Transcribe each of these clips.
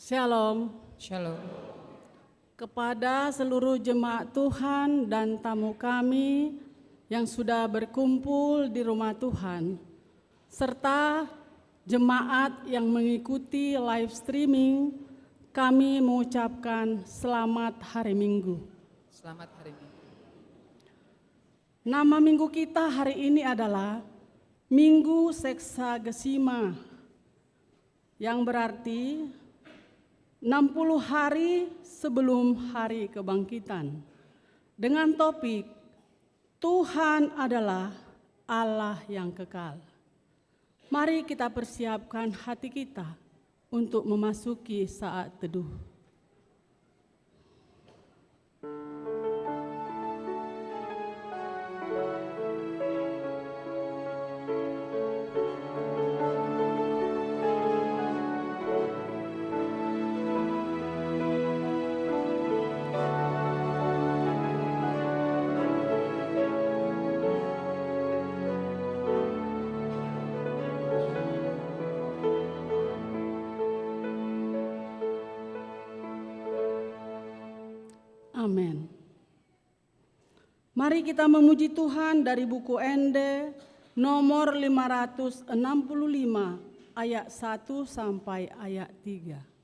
Shalom. Shalom. Kepada seluruh jemaat Tuhan dan tamu kami yang sudah berkumpul di rumah Tuhan, serta jemaat yang mengikuti live streaming, kami mengucapkan selamat hari Minggu. Selamat hari Minggu. Nama minggu kita hari ini adalah Minggu Seksagesima, yang berarti 60 hari sebelum hari kebangkitan, dengan topik Tuhan adalah Allah yang kekal. Mari kita persiapkan hati kita untuk memasuki saat teduh. Amin. Mari kita memuji Tuhan dari buku Ende nomor 565 ayat 1 sampai ayat 3.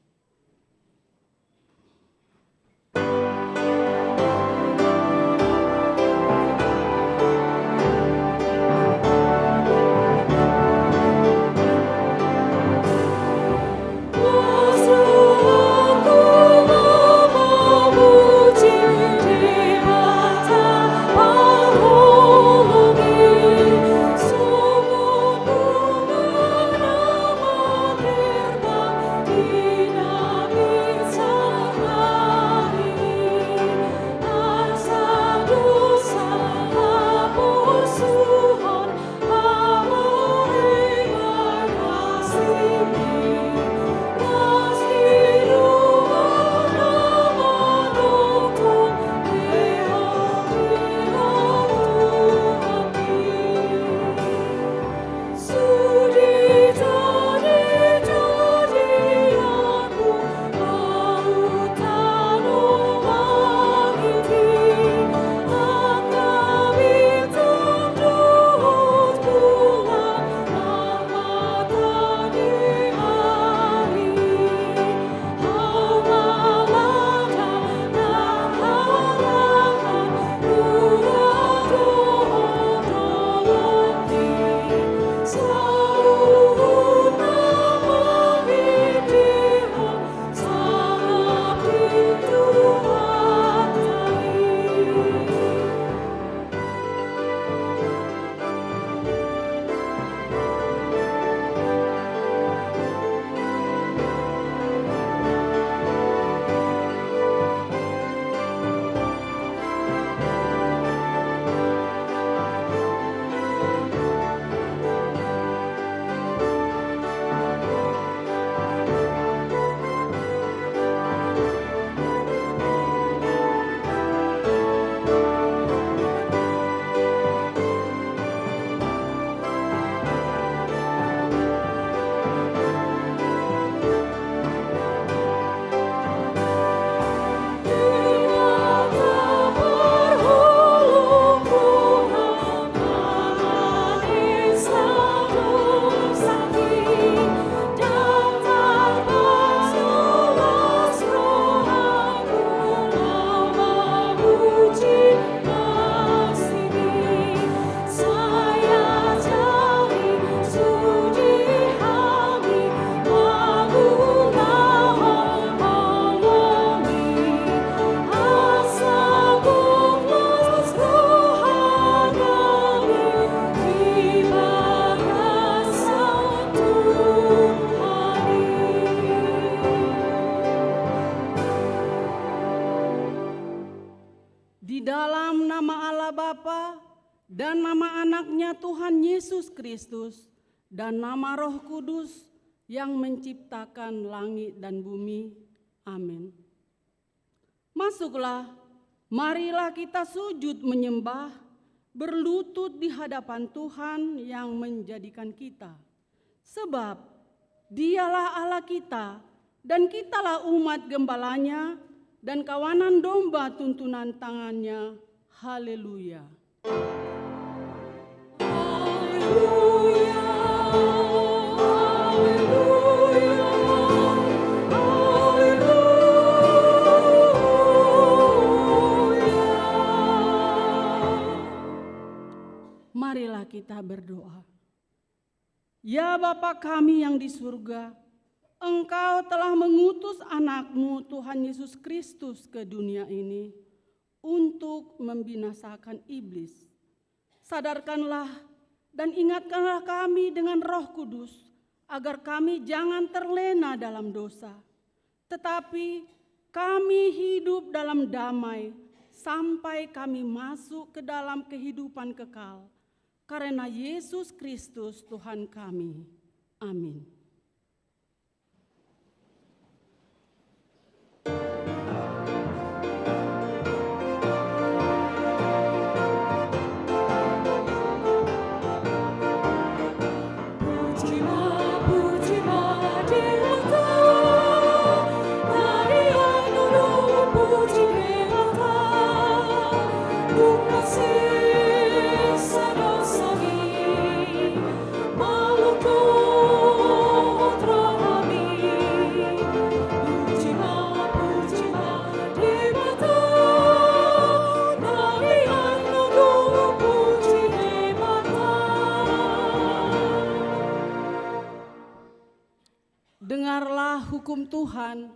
Di dalam nama Allah Bapa dan nama anaknya Tuhan Yesus Kristus dan nama Roh Kudus yang menciptakan langit dan bumi. Amin. Masuklah, marilah kita sujud menyembah, berlutut di hadapan Tuhan yang menjadikan kita. Sebab Dialah Allah kita Dan kitalah umat gembalanya dan kawanan domba tuntunan tangannya. Haleluya. Marilah kita berdoa. Ya Bapa kami yang di surga, Engkau telah mengutus anak-Mu Tuhan Yesus Kristus ke dunia ini untuk membinasakan iblis. Sadarkanlah dan ingatkanlah kami dengan Roh Kudus agar kami jangan terlena dalam dosa, tetapi kami hidup dalam damai sampai kami masuk ke dalam kehidupan kekal. Karena Yesus Kristus Tuhan kami. Amin. Dengarlah hukum Tuhan,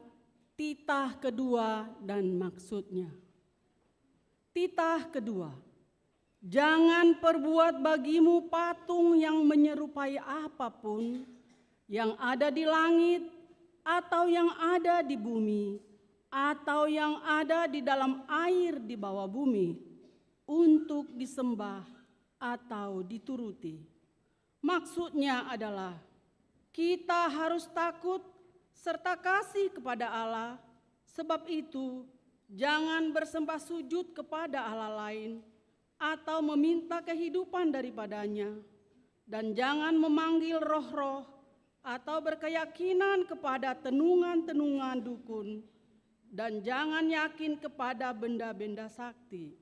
titah kedua dan maksudnya. Titah kedua, jangan perbuat bagimu patung yang menyerupai apapun yang ada di langit atau yang ada di bumi atau yang ada di dalam air di bawah bumi untuk disembah atau dituruti. Maksudnya adalah kita harus takut serta kasih kepada Allah, sebab itu jangan bersembah sujud kepada Allah lain atau meminta kehidupan daripadanya, dan jangan memanggil roh-roh atau berkeyakinan kepada tenungan-tenungan dukun, dan jangan yakin kepada benda-benda sakti.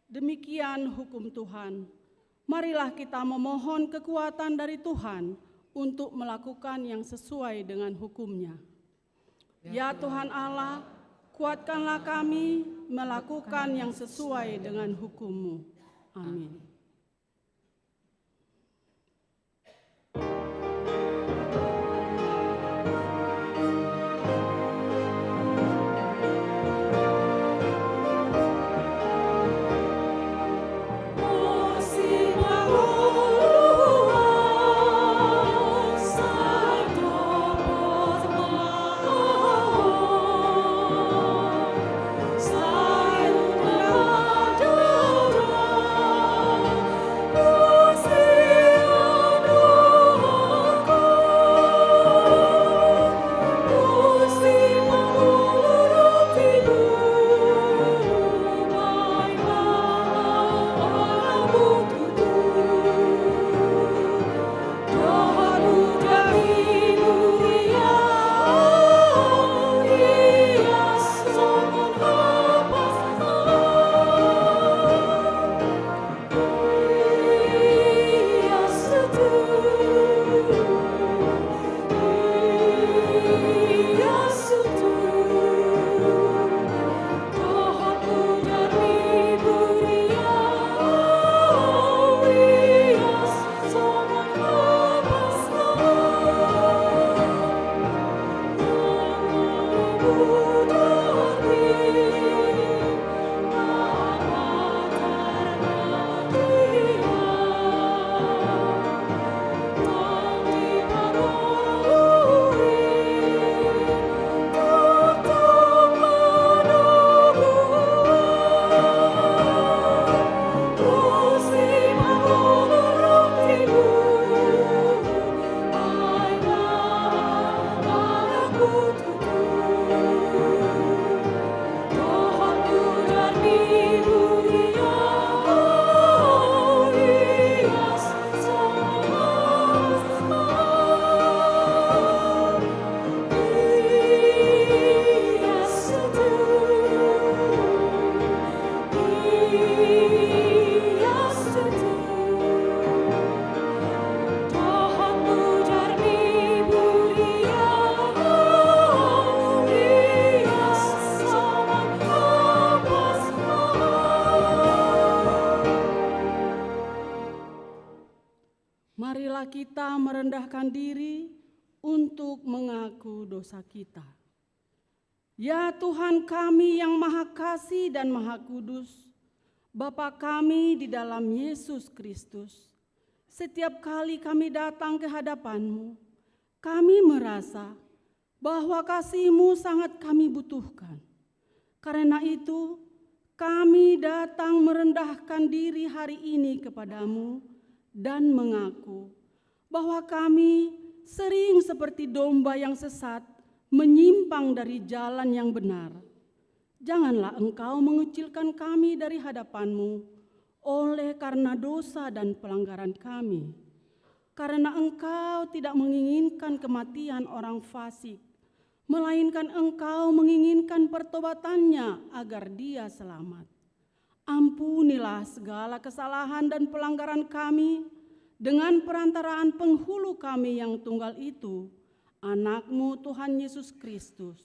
Demikian hukum Tuhan. Marilah kita memohon kekuatan dari Tuhan untuk melakukan yang sesuai dengan hukum-Nya. Ya Tuhan Allah, kuatkanlah kami melakukan yang sesuai dengan hukum-Mu. Amin. Marilah kita merendahkan diri untuk mengaku dosa kita. Ya Tuhan kami yang Maha Kasih dan Maha Kudus, Bapa kami di dalam Yesus Kristus, setiap kali kami datang ke hadapan-Mu, kami merasa bahwa kasih-Mu sangat kami butuhkan. Karena itu, kami datang merendahkan diri hari ini kepada-Mu dan mengaku bahwa kami sering seperti domba yang sesat menyimpang dari jalan yang benar. Janganlah Engkau mengucilkan kami dari hadapan-Mu oleh karena dosa dan pelanggaran kami. Karena Engkau tidak menginginkan kematian orang fasik, melainkan Engkau menginginkan pertobatannya agar dia selamat. Ampunilah segala kesalahan dan pelanggaran kami dengan perantaraan penghulu kami yang tunggal itu, Anak-Mu Tuhan Yesus Kristus.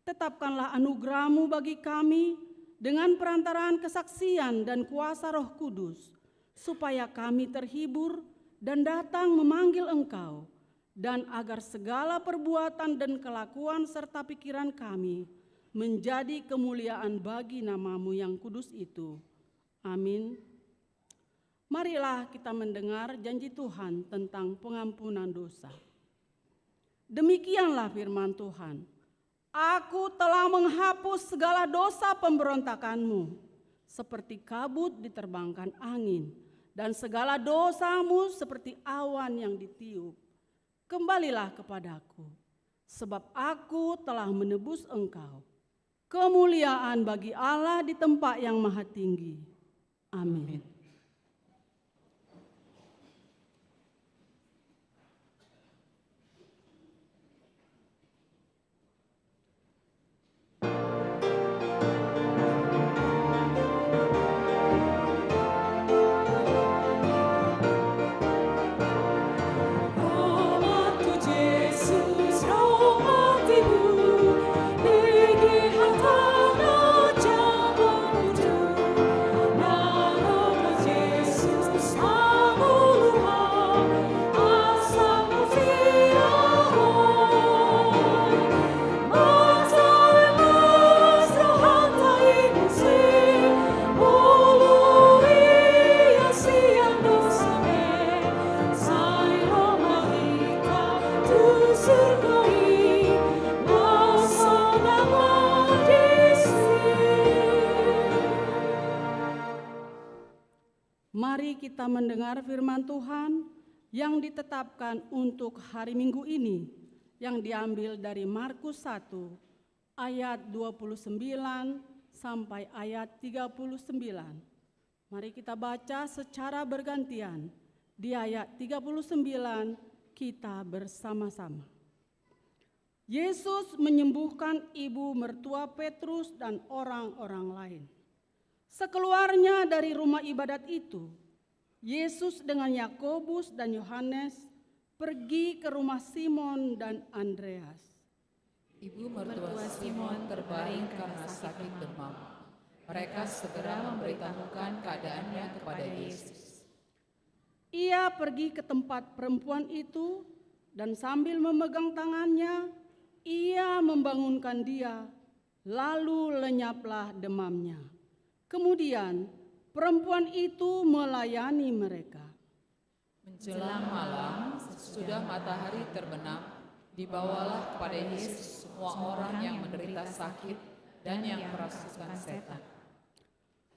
Tetapkanlah anugerah-Mu bagi kami dengan perantaraan kesaksian dan kuasa Roh Kudus, supaya kami terhibur dan datang memanggil Engkau, dan agar segala perbuatan dan kelakuan serta pikiran kami menjadi kemuliaan bagi nama-Mu yang kudus itu. Amin. Marilah kita mendengar janji Tuhan tentang pengampunan dosa. Demikianlah firman Tuhan. Aku telah menghapus segala dosa pemberontakanmu, seperti kabut diterbangkan angin, dan segala dosamu seperti awan yang ditiup. Kembalilah kepadaku, sebab aku telah menebus engkau. Kemuliaan bagi Allah di tempat yang maha tinggi. Amin. Mari kita mendengar firman Tuhan yang ditetapkan untuk hari Minggu ini, yang diambil dari Markus 1 ayat 29 sampai ayat 39. Mari kita baca secara bergantian. Di ayat 39 kita bersama-sama. Yesus menyembuhkan ibu mertua Petrus dan orang-orang lain. Sekeluarnya dari rumah ibadat itu, Yesus dengan Yakobus dan Yohanes pergi ke rumah Simon dan Andreas. Ibu mertua Simon terbaring karena sakit demam. Mereka segera memberitahukan keadaannya kepada Yesus. Ia pergi ke tempat perempuan itu dan sambil memegang tangannya, ia membangunkan dia, lalu lenyaplah demamnya. Kemudian perempuan itu melayani mereka. Menjelang malam, sesudah matahari terbenam, dibawalah kepada Yesus semua orang yang menderita sakit dan yang kerasukan setan.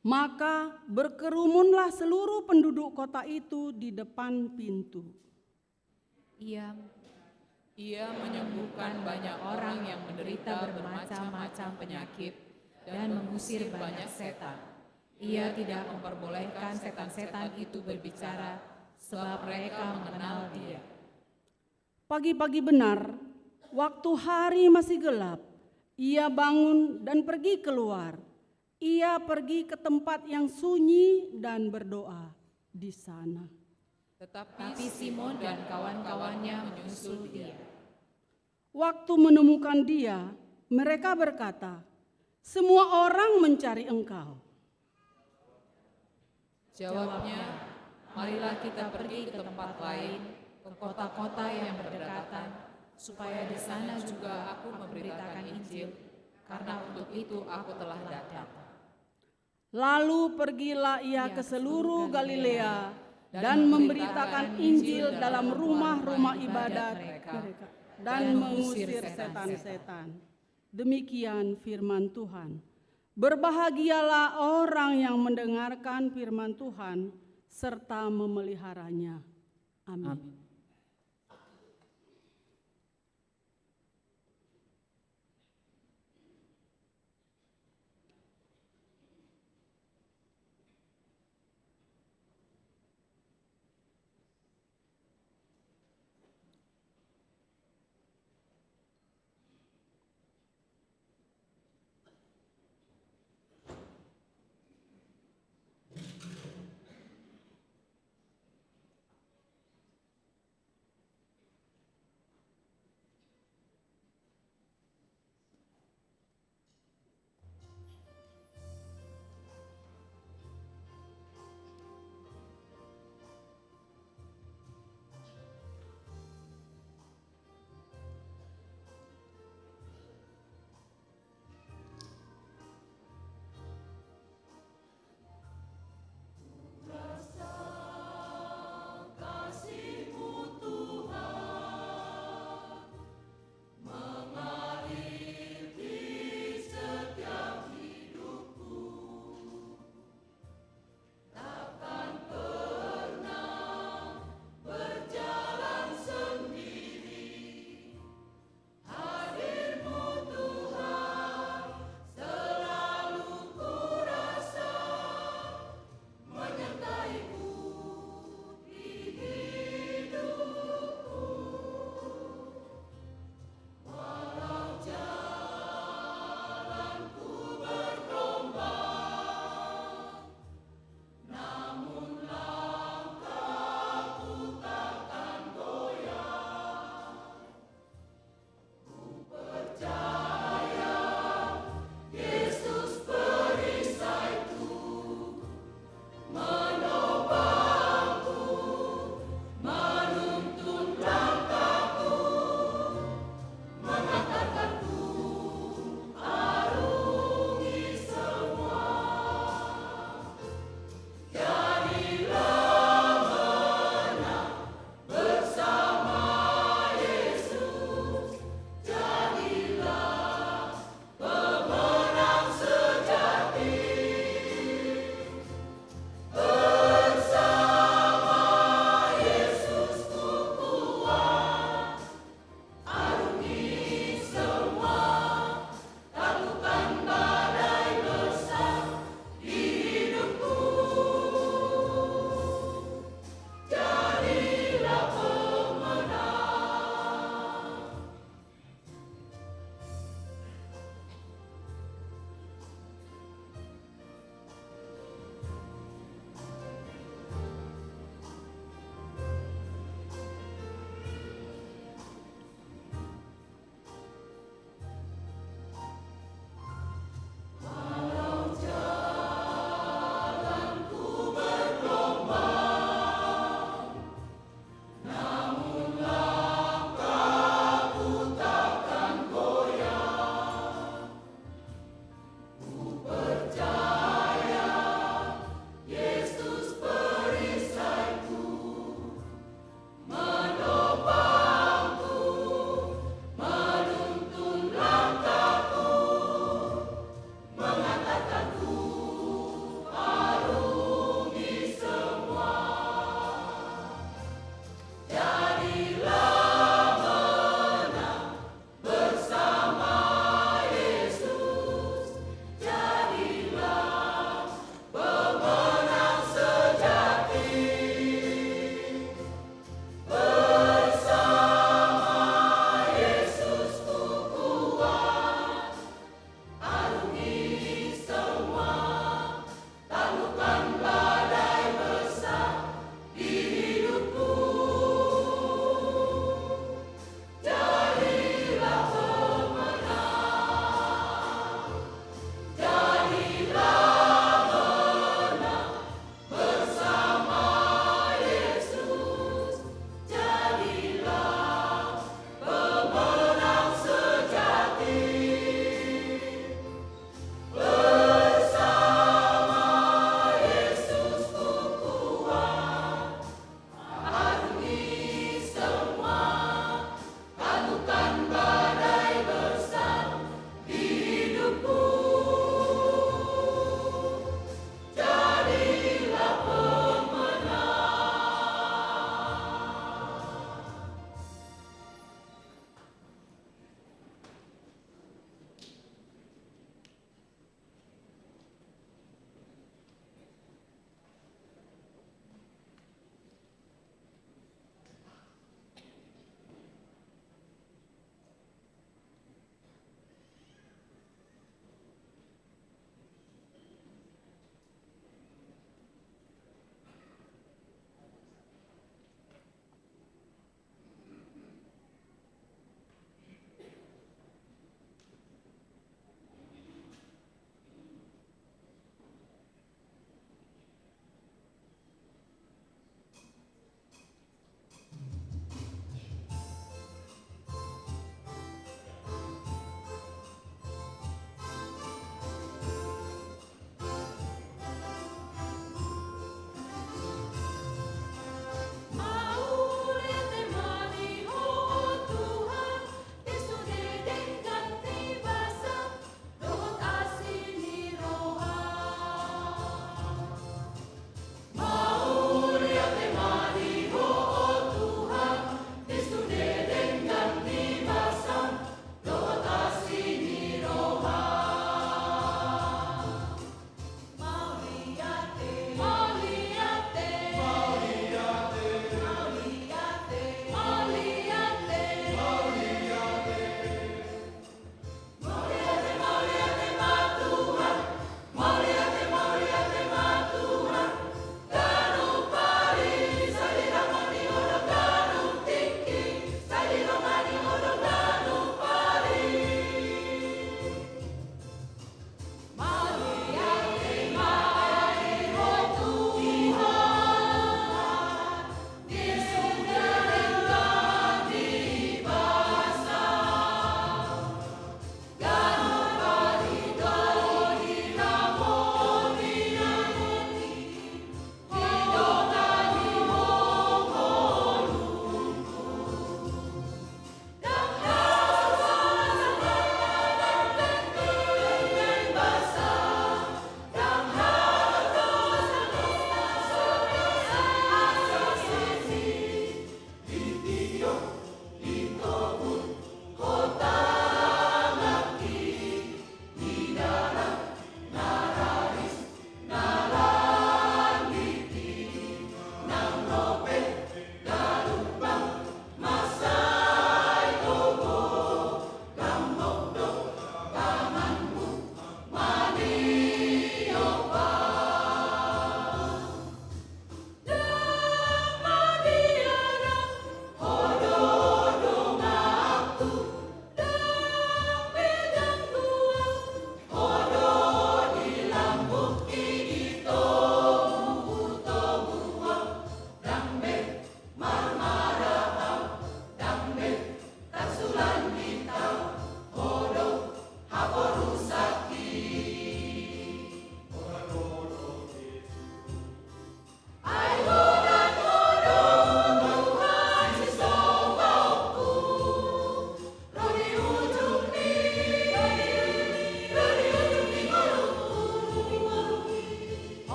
Maka berkerumunlah seluruh penduduk kota itu di depan pintu. Ia menyembuhkan banyak orang yang menderita bermacam-macam penyakit dan mengusir banyak setan. Ia tidak memperbolehkan setan-setan itu berbicara, sebab mereka mengenal Dia. Pagi-pagi benar, waktu hari masih gelap, ia bangun dan pergi keluar. Ia pergi ke tempat yang sunyi dan berdoa di sana. Tetapi Simon dan kawan-kawannya menyusul Dia. Waktu menemukan Dia, mereka berkata, "Semua orang mencari Engkau." Jawabnya, marilah kita pergi ke tempat lain, ke kota-kota yang berdekatan, supaya di sana juga aku memberitakan Injil, karena untuk itu aku telah datang. Lalu pergilah ia ke seluruh Galilea dan memberitakan Injil dalam rumah-rumah ibadat mereka dan mengusir setan-setan. Demikian firman Tuhan. Berbahagialah orang yang mendengarkan firman Tuhan serta memeliharanya. Amin.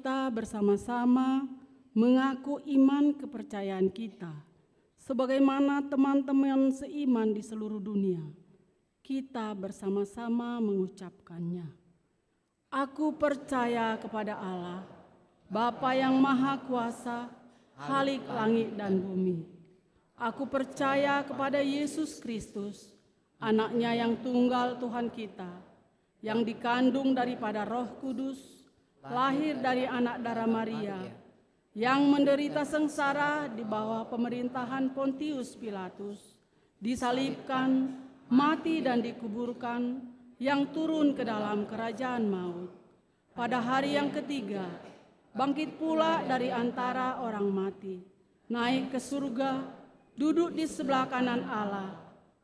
kita bersama-sama mengaku iman kepercayaan kita, sebagaimana teman-teman seiman di seluruh dunia. Kita bersama-sama mengucapkannya. Aku percaya kepada Allah, Bapa yang Maha Kuasa, Khalik langit dan bumi. Aku percaya kepada Yesus Kristus, Anak-Nya yang tunggal Tuhan kita, yang dikandung daripada Roh Kudus, lahir dari anak darah Maria, yang menderita sengsara di bawah pemerintahan Pontius Pilatus, disalibkan, mati dan dikuburkan, yang turun ke dalam kerajaan maut. Pada hari yang ketiga, bangkit pula dari antara orang mati, naik ke surga, duduk di sebelah kanan Allah,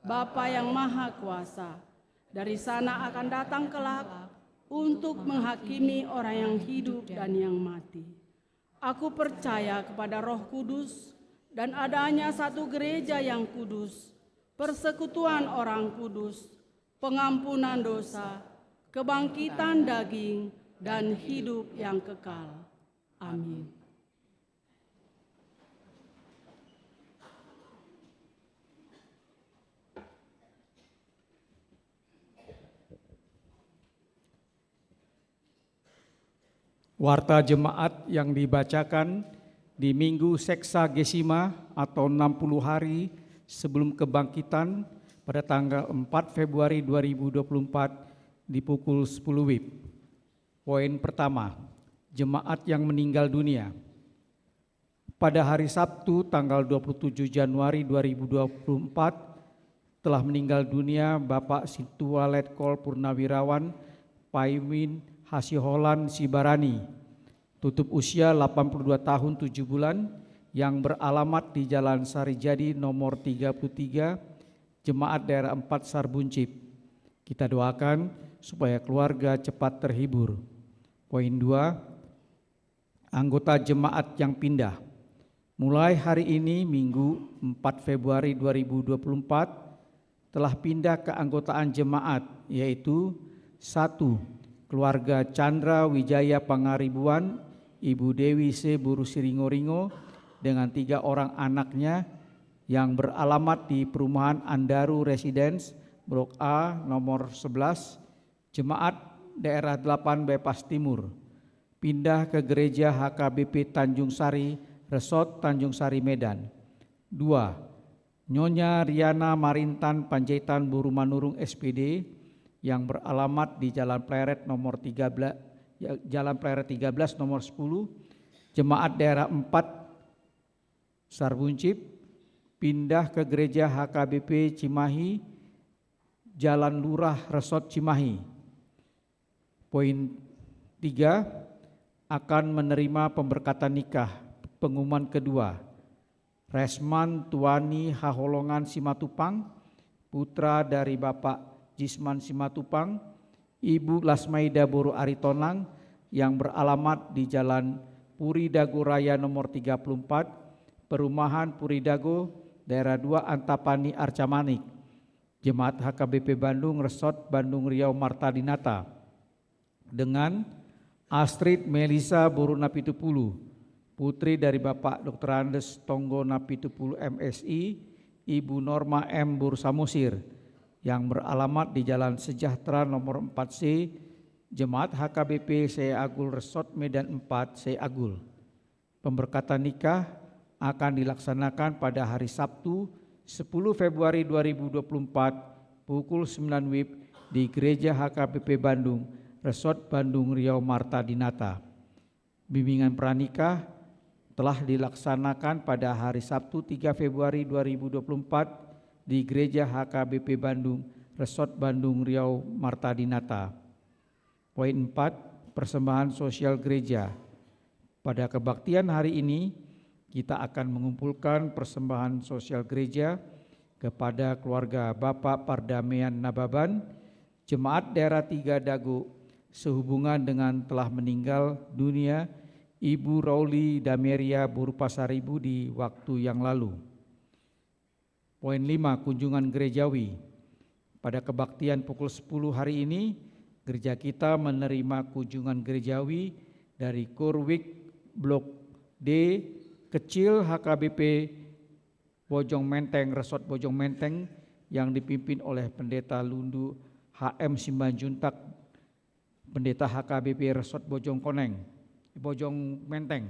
Bapa yang Maha Kuasa. Dari sana akan datang kelak untuk menghakimi orang yang hidup dan yang mati. Aku percaya kepada Roh Kudus dan adanya satu gereja yang kudus, persekutuan orang kudus, pengampunan dosa, kebangkitan daging, dan hidup yang kekal. Amin. Warta jemaat yang dibacakan di Minggu Seksagesima atau 60 hari sebelum kebangkitan pada tanggal 4 Februari 2024 di pukul 10 WIB. Poin pertama, jemaat yang meninggal dunia. Pada hari Sabtu tanggal 27 Januari 2024 telah meninggal dunia Bapak Situa Letkol Purnawirawan Paimin Hasiholan Sibarani, tutup usia 82 tahun 7 bulan, yang beralamat di Jalan Sarijadi nomor 33, Jemaat Daerah 4 Sarbuncip. Kita doakan supaya keluarga cepat terhibur. Poin 2, anggota jemaat yang pindah. Mulai hari ini Minggu 4 Februari 2024 telah pindah ke anggotaan jemaat, yaitu 1. Keluarga Chandra Wijaya Pangaribuan, Ibu Dewi C. Buru Siringo-ringo dengan 3 orang anaknya yang beralamat di Perumahan Andaru Residence, Blok A nomor 11, Jemaat Daerah 8 Bypass Timur, pindah ke Gereja HKBP Tanjung Sari, Resort Tanjung Sari, Medan. 2. Nyonya Riana Marintan Panjaitan Buru Manurung SPD yang beralamat di Jalan Pleret nomor 13, Jalan Pleret 13 nomor 10, Jemaat Daerah 4 Sarbuncip, pindah ke Gereja HKBP Cimahi, Jalan Lurah Resort Cimahi. Poin 3, akan menerima pemberkatan nikah. Pengumuman kedua, Resman Tuani Haholongan Simatupang, putra dari Bapak Jisman Simatupang, Ibu Lasmaida Boru Aritonang yang beralamat di Jalan Puridago Raya nomor 34, Perumahan Puridago, Daerah 2 Antapani Arcamanik, Jemaat HKBP Bandung Resort Bandung Riau Marta Dinata, dengan Astrid Melisa Boru Napitupulu, putri dari Bapak Dr. Andes Tonggo Napitupulu MSI, Ibu Norma M. Boru Samosir, yang beralamat di Jalan Sejahtera nomor 4C, Jemaat HKBP Saya Agul Resort Medan 4 Saya Agul. Pemberkatan nikah akan dilaksanakan pada hari Sabtu 10 Februari 2024 pukul 9 WIB di Gereja HKBP Bandung, Resort Bandung Riau Marta Dinata. Bimbingan pranikah telah dilaksanakan pada hari Sabtu 3 Februari 2024 di Gereja HKBP Bandung, Resort Bandung Riau Marta Dinata. Poin 4, persembahan sosial gereja. Pada kebaktian hari ini, kita akan mengumpulkan persembahan sosial gereja kepada keluarga Bapak Pardamaian Nababan, Jemaat Daerah 3 Dago, sehubungan dengan telah meninggal dunia Ibu Rauli Dameria Buru Pasaribu di waktu yang lalu. Poin 5, kunjungan gerejawi. Pada kebaktian pukul 10 hari ini, gereja kita menerima kunjungan gerejawi dari Kurwik Blok D Kecil HKBP Bojong Menteng, Resort Bojong Menteng yang dipimpin oleh Pendeta Lundu HM Simanjuntak, Pendeta HKBP Resort Bojong Menteng.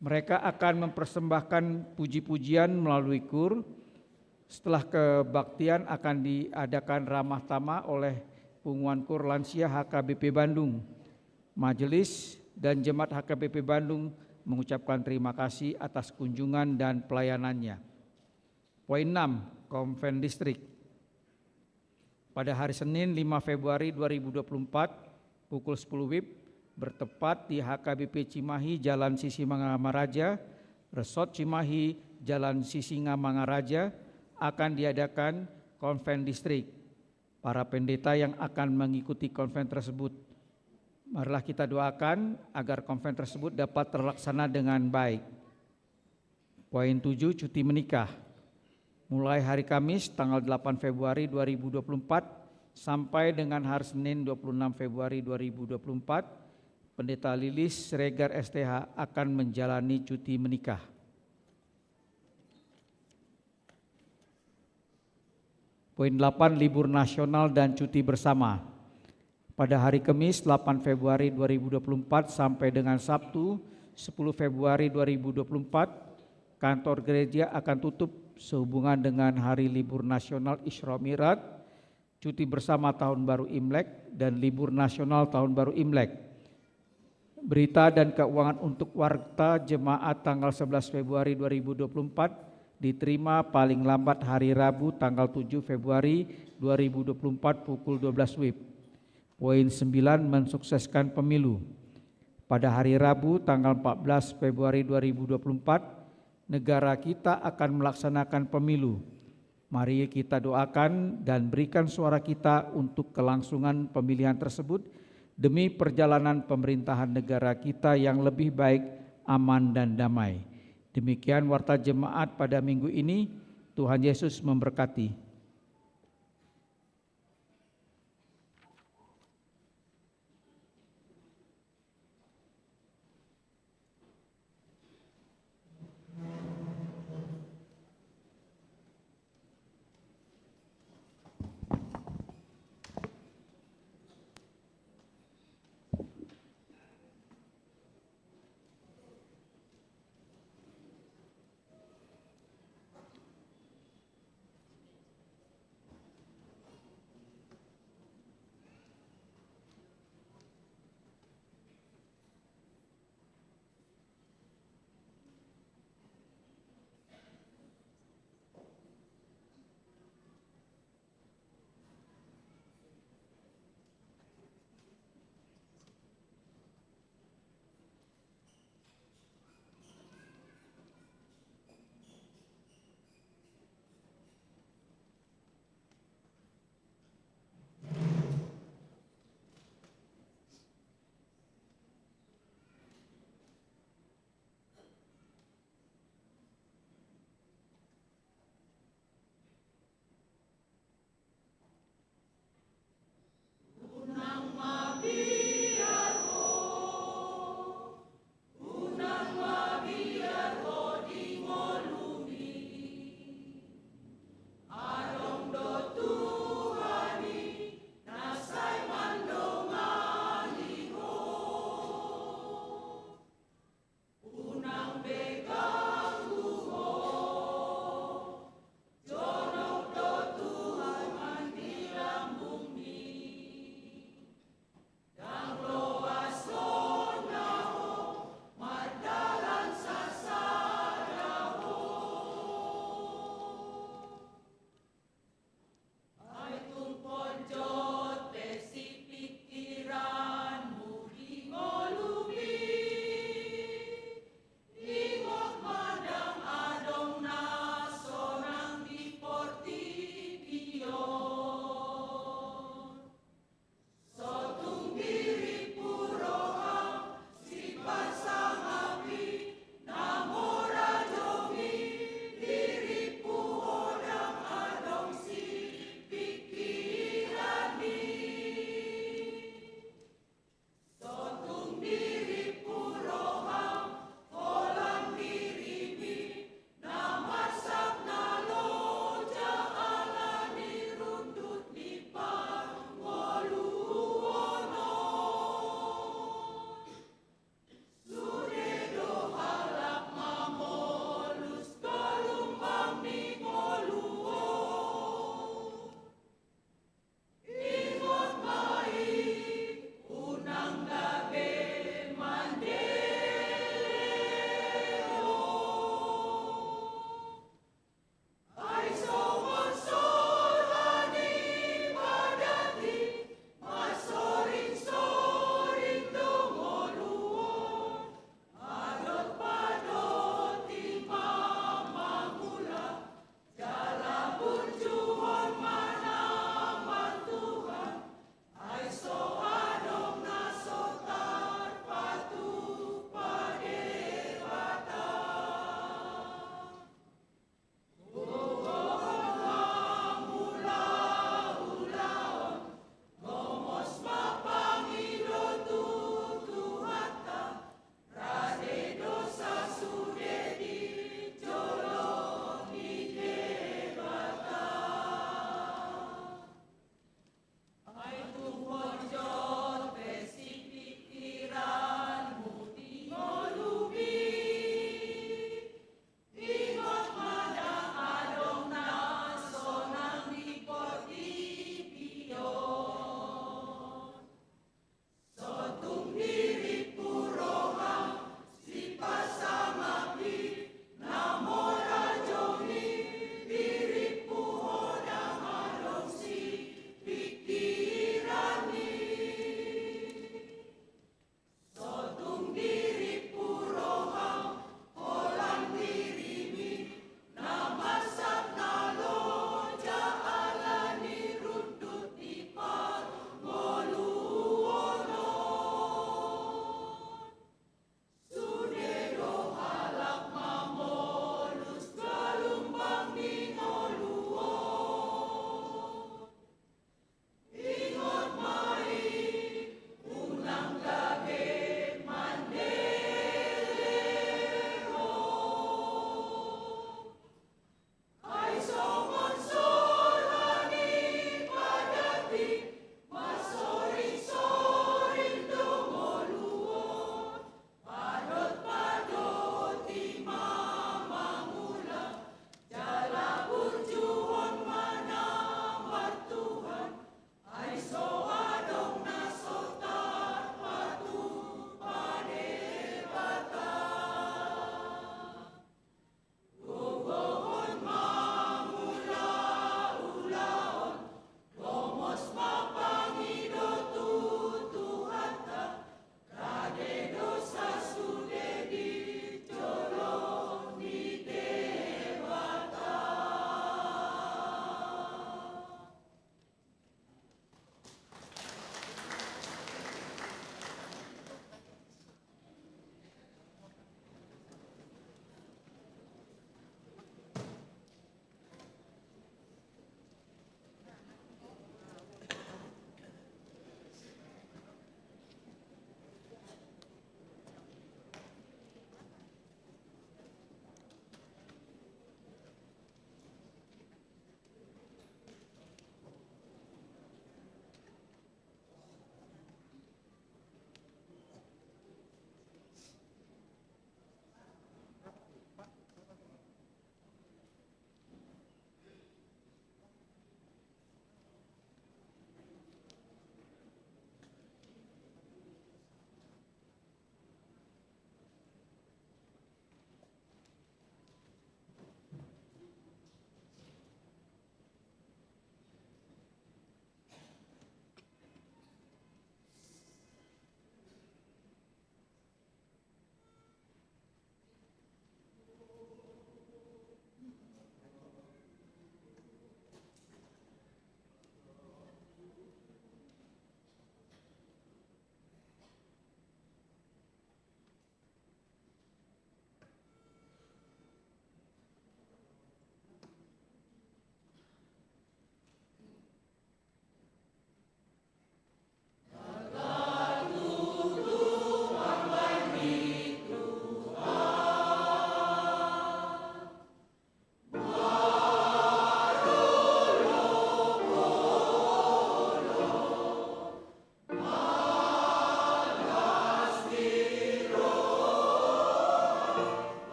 Mereka akan mempersembahkan puji-pujian melalui kur. Setelah kebaktian akan diadakan ramah tamah oleh Pengumuman Kur Lansia HKBP Bandung. Majelis dan Jemaat HKBP Bandung mengucapkan terima kasih atas kunjungan dan pelayanannya. Poin 6, Konven Distrik. Pada hari Senin 5 Februari 2024 pukul 10 WIB bertepat di HKBP Cimahi Jalan Sisingamangaraja, Resort Cimahi Jalan Sisingamangaraja akan diadakan konven distrik. Para pendeta yang akan mengikuti konven tersebut, marilah kita doakan agar konven tersebut dapat terlaksana dengan baik. Poin 7, cuti menikah. Mulai hari Kamis tanggal 8 Februari 2024 sampai dengan hari Senin 26 Februari 2024, Pendeta Lilis Siregar STH akan menjalani cuti menikah. Poin 8, libur nasional dan cuti bersama. Pada hari Kamis 8 Februari 2024 sampai dengan Sabtu 10 Februari 2024, kantor gereja akan tutup sehubungan dengan hari libur nasional Isra Mi'raj, cuti bersama Tahun Baru Imlek, dan libur nasional Tahun Baru Imlek. Berita dan keuangan untuk warta jemaat tanggal 11 Februari 2024 diterima paling lambat hari Rabu tanggal 7 Februari 2024 pukul 12 WIB. Poin 9, mensukseskan pemilu. Pada hari Rabu tanggal 14 Februari 2024, negara kita akan melaksanakan pemilu. Mari kita doakan dan berikan suara kita untuk kelangsungan pemilihan tersebut demi perjalanan pemerintahan negara kita yang lebih baik, aman dan damai. Demikian warta jemaat pada minggu ini. Tuhan Yesus memberkati.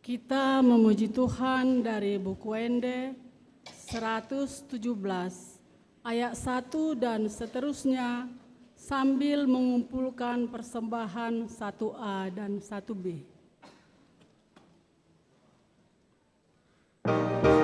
Kita memuji Tuhan dari buku Wende 117 ayat 1 dan seterusnya sambil mengumpulkan persembahan 1A dan 1B. Kita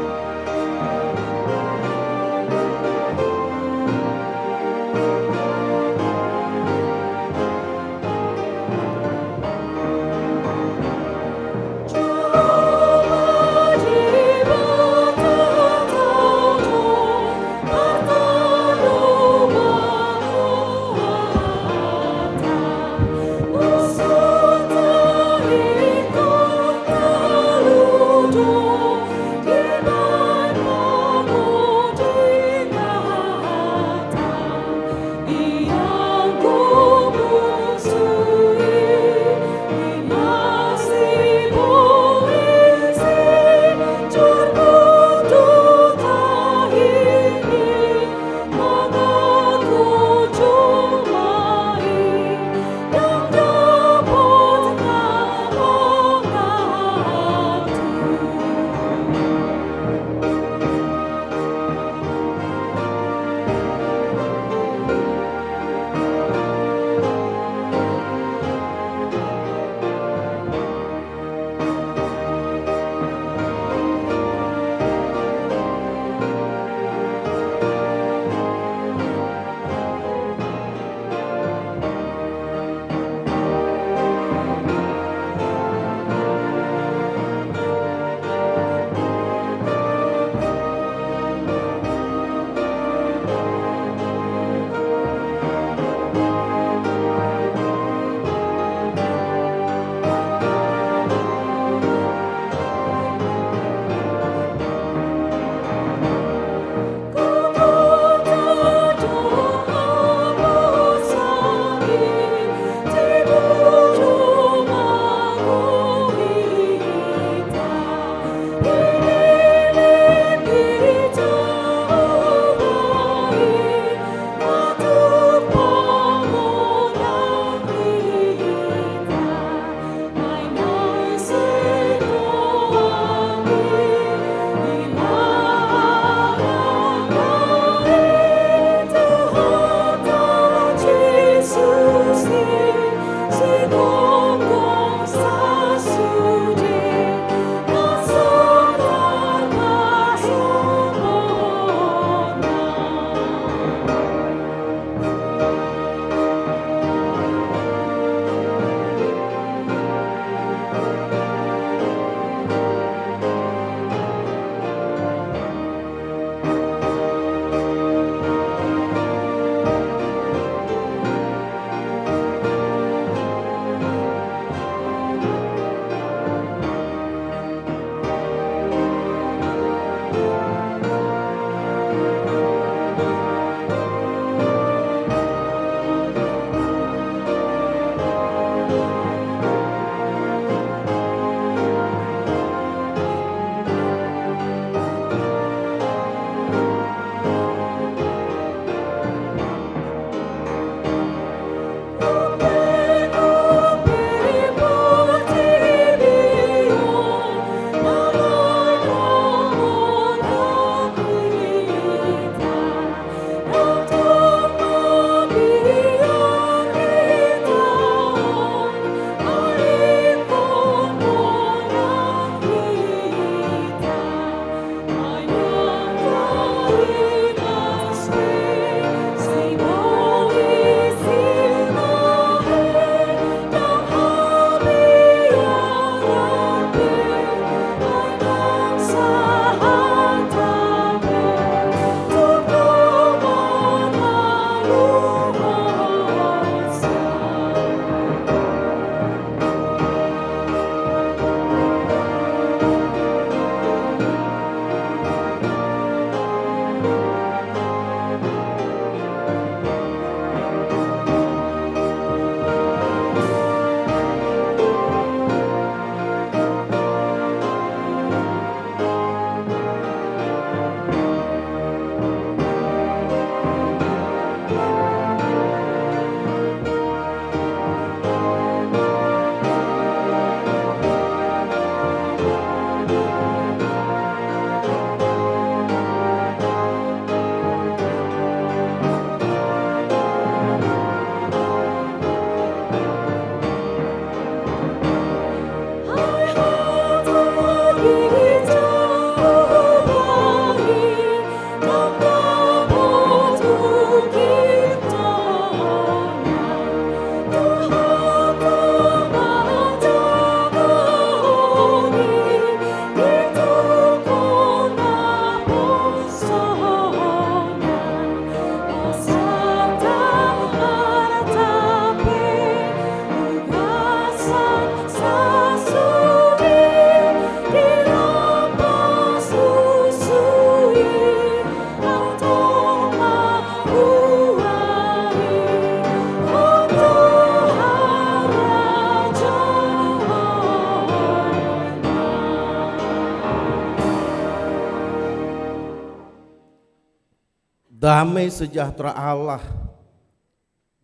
damai sejahtera Allah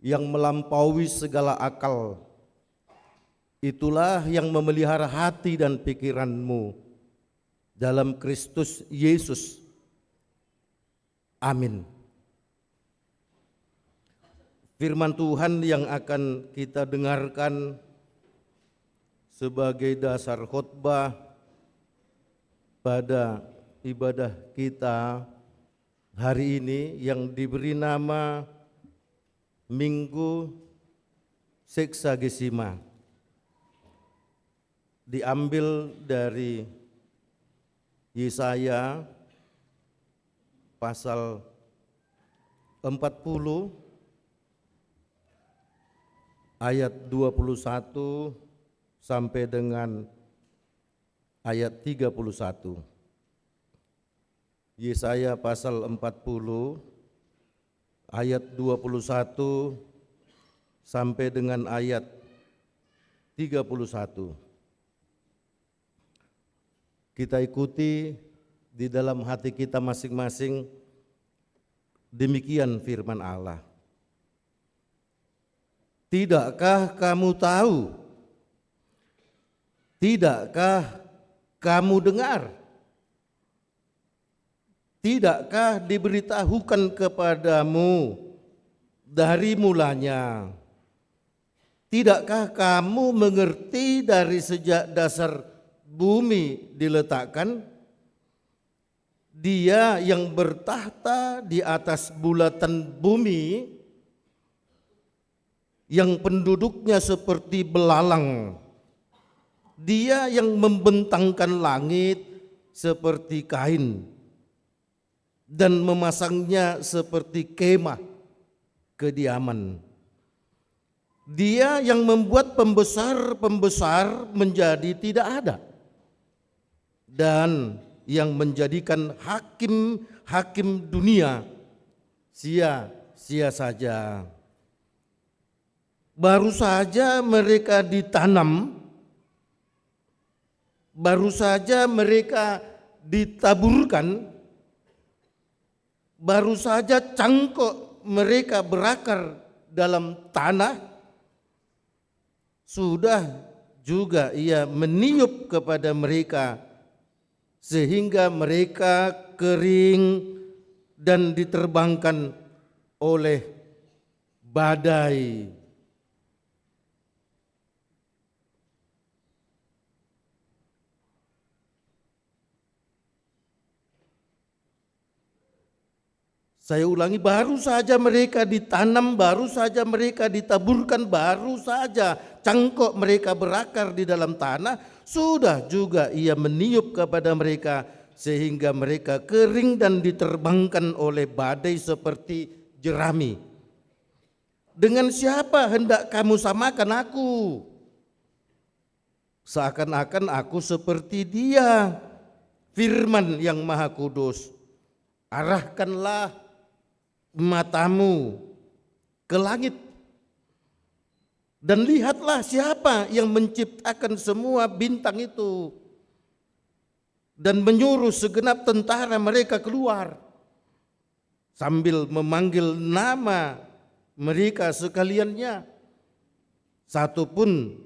yang melampaui segala akal, itulah yang memelihara hati dan pikiranmu dalam Kristus Yesus. Amin. Firman Tuhan yang akan kita dengarkan sebagai dasar khotbah pada ibadah kita hari ini yang diberi nama Minggu Seksagesima, diambil dari Yesaya pasal 40 ayat 21 sampai dengan ayat 31. Yesaya pasal 40 ayat 21 sampai dengan ayat 31. Kita ikuti di dalam hati kita masing-masing. Demikian firman Allah. Tidakkah kamu tahu? Tidakkah kamu dengar? Tidakkah diberitahukan kepadamu dari mulanya? Tidakkah kamu mengerti dari sejak dasar bumi diletakkan? Dia yang bertahta di atas bulatan bumi, yang penduduknya seperti belalang. Dia yang membentangkan langit seperti kain dan memasangnya seperti kemah kediaman. Dia yang membuat pembesar-pembesar menjadi tidak ada, dan yang menjadikan hakim-hakim dunia sia-sia saja. Baru saja mereka ditanam, baru saja mereka ditaburkan, baru saja cangkok mereka berakar dalam tanah, sudah juga Ia meniup kepada mereka sehingga mereka kering dan diterbangkan oleh badai. Saya ulangi, baru saja mereka ditanam, baru saja mereka ditaburkan, baru saja cangkok mereka berakar di dalam tanah, sudah juga Ia meniup kepada mereka sehingga mereka kering dan diterbangkan oleh badai seperti jerami. Dengan siapa hendak kamu samakan aku? Seakan-akan aku seperti Dia, firman yang Maha Kudus. Arahkanlah matamu ke langit dan lihatlah siapa yang menciptakan semua bintang itu dan menyuruh segenap tentara mereka keluar sambil memanggil nama mereka sekaliannya. Satu pun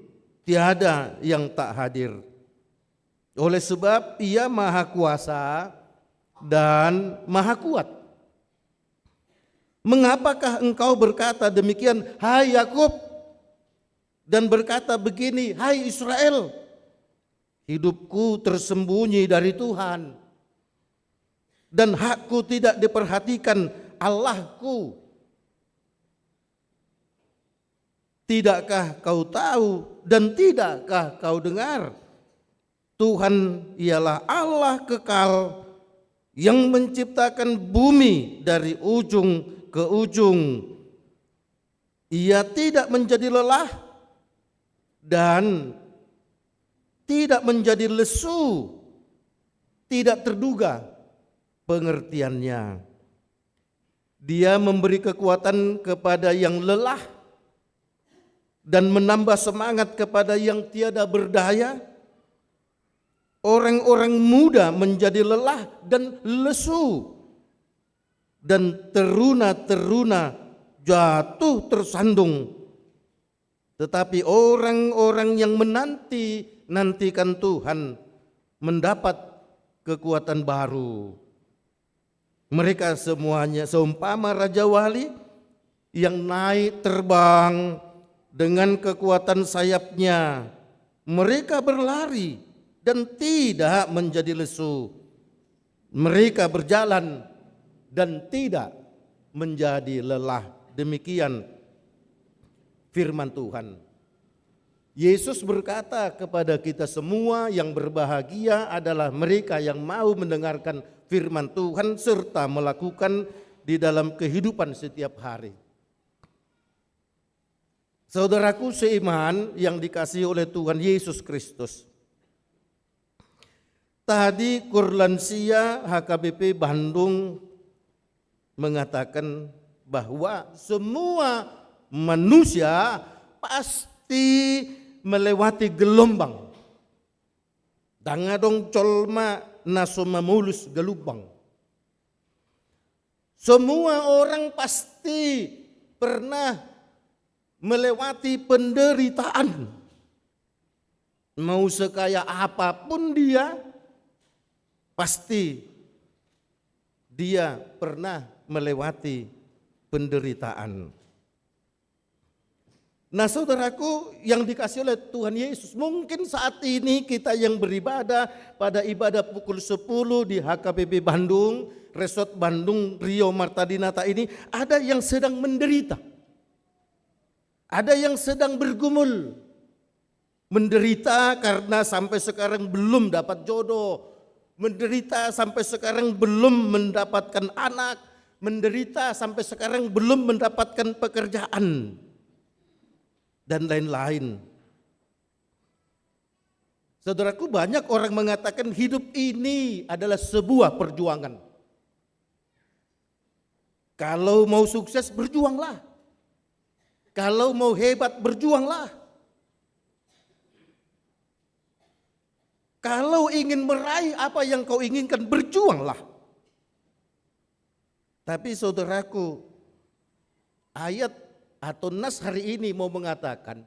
tiada yang tak hadir. Oleh sebab Ia Maha Kuasa dan Maha Kuat. Mengapakah engkau berkata demikian, hai Yakub, dan berkata begini, hai Israel, hidupku tersembunyi dari Tuhan, dan hakku tidak diperhatikan Allahku. Tidakkah kau tahu dan tidakkah kau dengar? Tuhan ialah Allah kekal yang menciptakan bumi dari ujung ke ujung. Ia tidak menjadi lelah dan tidak menjadi lesu, tidak terduga pengertiannya. Dia memberi kekuatan kepada yang lelah dan menambah semangat kepada yang tiada berdaya. Orang-orang muda menjadi lelah dan lesu, dan teruna-teruna jatuh tersandung. Tetapi orang-orang yang nantikan Tuhan mendapat kekuatan baru. Mereka semuanya seumpama Raja Wali yang naik terbang dengan kekuatan sayapnya. Mereka berlari dan tidak menjadi lesu. Mereka berjalan dan tidak menjadi lelah. Demikian firman Tuhan. Yesus berkata kepada kita semua, yang berbahagia adalah mereka yang mau mendengarkan firman Tuhan serta melakukan di dalam kehidupan setiap hari. Saudaraku seiman yang dikasihi oleh Tuhan Yesus Kristus. Tadi Kurlansia HKBP Bandung mengatakan bahwa semua manusia pasti melewati gelombang. Dangadong colma nasoma mulus gelubang. Semua orang pasti pernah melewati penderitaan. Mau sekaya apapun dia, pasti dia pernah melewati penderitaan. Nah saudaraku yang dikasihi oleh Tuhan Yesus, mungkin saat ini kita yang beribadah pada ibadah pukul 10 di HKBP Bandung, Resort Bandung Rio Martadinata ini, ada yang sedang menderita. Ada yang sedang bergumul. Menderita karena sampai sekarang belum dapat jodoh. Menderita sampai sekarang belum mendapatkan anak. Menderita sampai sekarang belum mendapatkan pekerjaan. Dan lain-lain. Saudaraku, banyak orang mengatakan hidup ini adalah sebuah perjuangan. Kalau mau sukses, berjuanglah. Kalau mau hebat, berjuanglah. Kalau ingin meraih apa yang kau inginkan, berjuanglah. Tapi saudaraku, ayat atau nas hari ini mau mengatakan,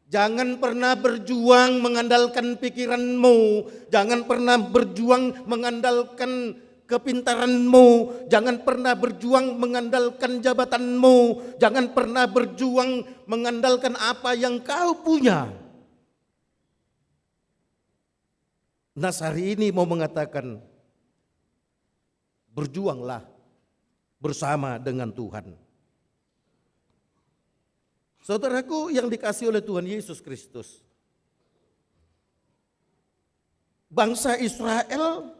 jangan pernah berjuang mengandalkan pikiranmu, jangan pernah berjuang mengandalkan kepintaranmu, jangan pernah berjuang mengandalkan jabatanmu, jangan pernah berjuang mengandalkan apa yang kau punya. Nas hari ini mau mengatakan, berjuanglah bersama dengan Tuhan. Saudaraku yang dikasihi oleh Tuhan Yesus Kristus. Bangsa Israel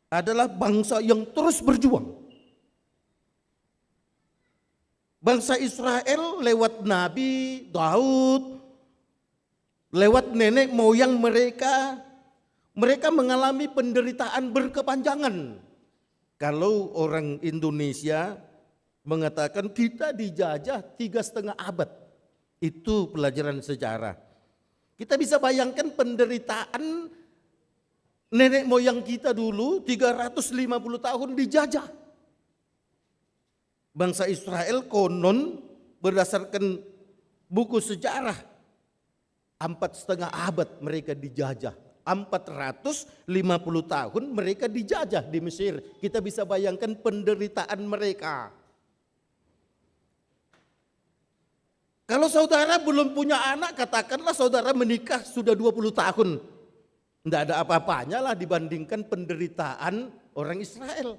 adalah bangsa yang terus berjuang. Bangsa Israel lewat Nabi Daud, lewat nenek moyang mereka mengalami penderitaan berkepanjangan. Kalau orang Indonesia mengatakan kita dijajah 3,5 abad. Itu pelajaran sejarah. Kita bisa bayangkan penderitaan nenek moyang kita dulu 350 tahun dijajah. Bangsa Israel konon berdasarkan buku sejarah 4,5 abad mereka dijajah. 450 tahun mereka dijajah di Mesir. Kita bisa bayangkan penderitaan mereka. Kalau saudara belum punya anak, katakanlah saudara menikah sudah 20 tahun. Tidak ada apa-apanya lah dibandingkan penderitaan orang Israel.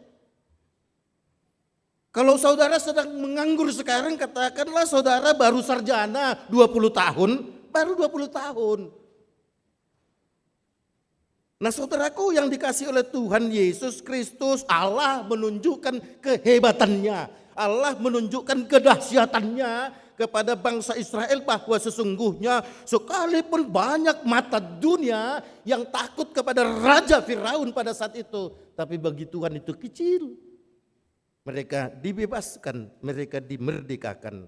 Kalau saudara sedang menganggur sekarang, katakanlah saudara baru sarjana 20 tahun, baru 20 tahun. Nah saudaraku yang dikasihi oleh Tuhan Yesus Kristus, Allah menunjukkan kehebatannya. Allah menunjukkan kedahsyatannya kepada bangsa Israel bahwa sesungguhnya sekalipun banyak mata dunia yang takut kepada Raja Firaun pada saat itu, tapi bagi Tuhan itu kecil. Mereka dibebaskan, mereka dimerdekakan.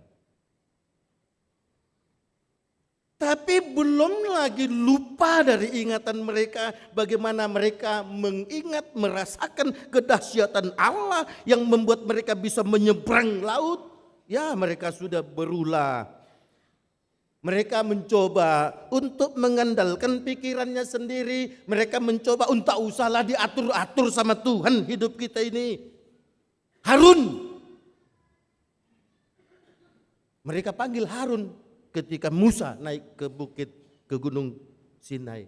Tapi belum lagi lupa dari ingatan mereka bagaimana mereka mengingat, merasakan kedahsyatan Allah yang membuat mereka bisa menyeberang laut. Ya, mereka sudah berulah. Mereka mencoba untuk mengandalkan pikirannya sendiri. Mereka mencoba untuk usahlah diatur-atur sama Tuhan hidup kita ini. Harun. Mereka panggil Harun ketika Musa naik ke gunung Sinai.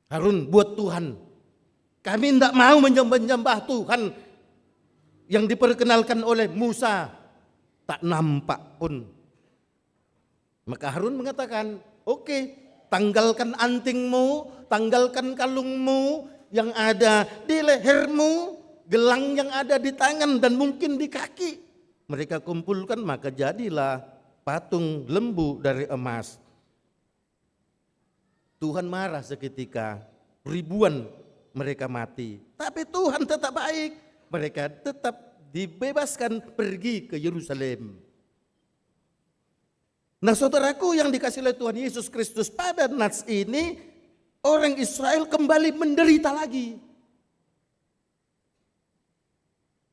Harun, buat Tuhan. Kami tidak mau menyembah Tuhan yang diperkenalkan oleh Musa. Tak nampak pun. Maka Harun mengatakan, oke, tanggalkan antingmu, tanggalkan kalungmu yang ada di lehermu, gelang yang ada di tangan dan mungkin di kaki. Mereka kumpulkan, maka jadilah patung lembu dari emas. Tuhan marah seketika, ribuan mereka mati. Tapi Tuhan tetap baik, mereka tetap dibebaskan pergi ke Yerusalem. Nah saudaraku yang dikasih oleh Tuhan Yesus Kristus, pada nats ini orang Israel kembali menderita lagi.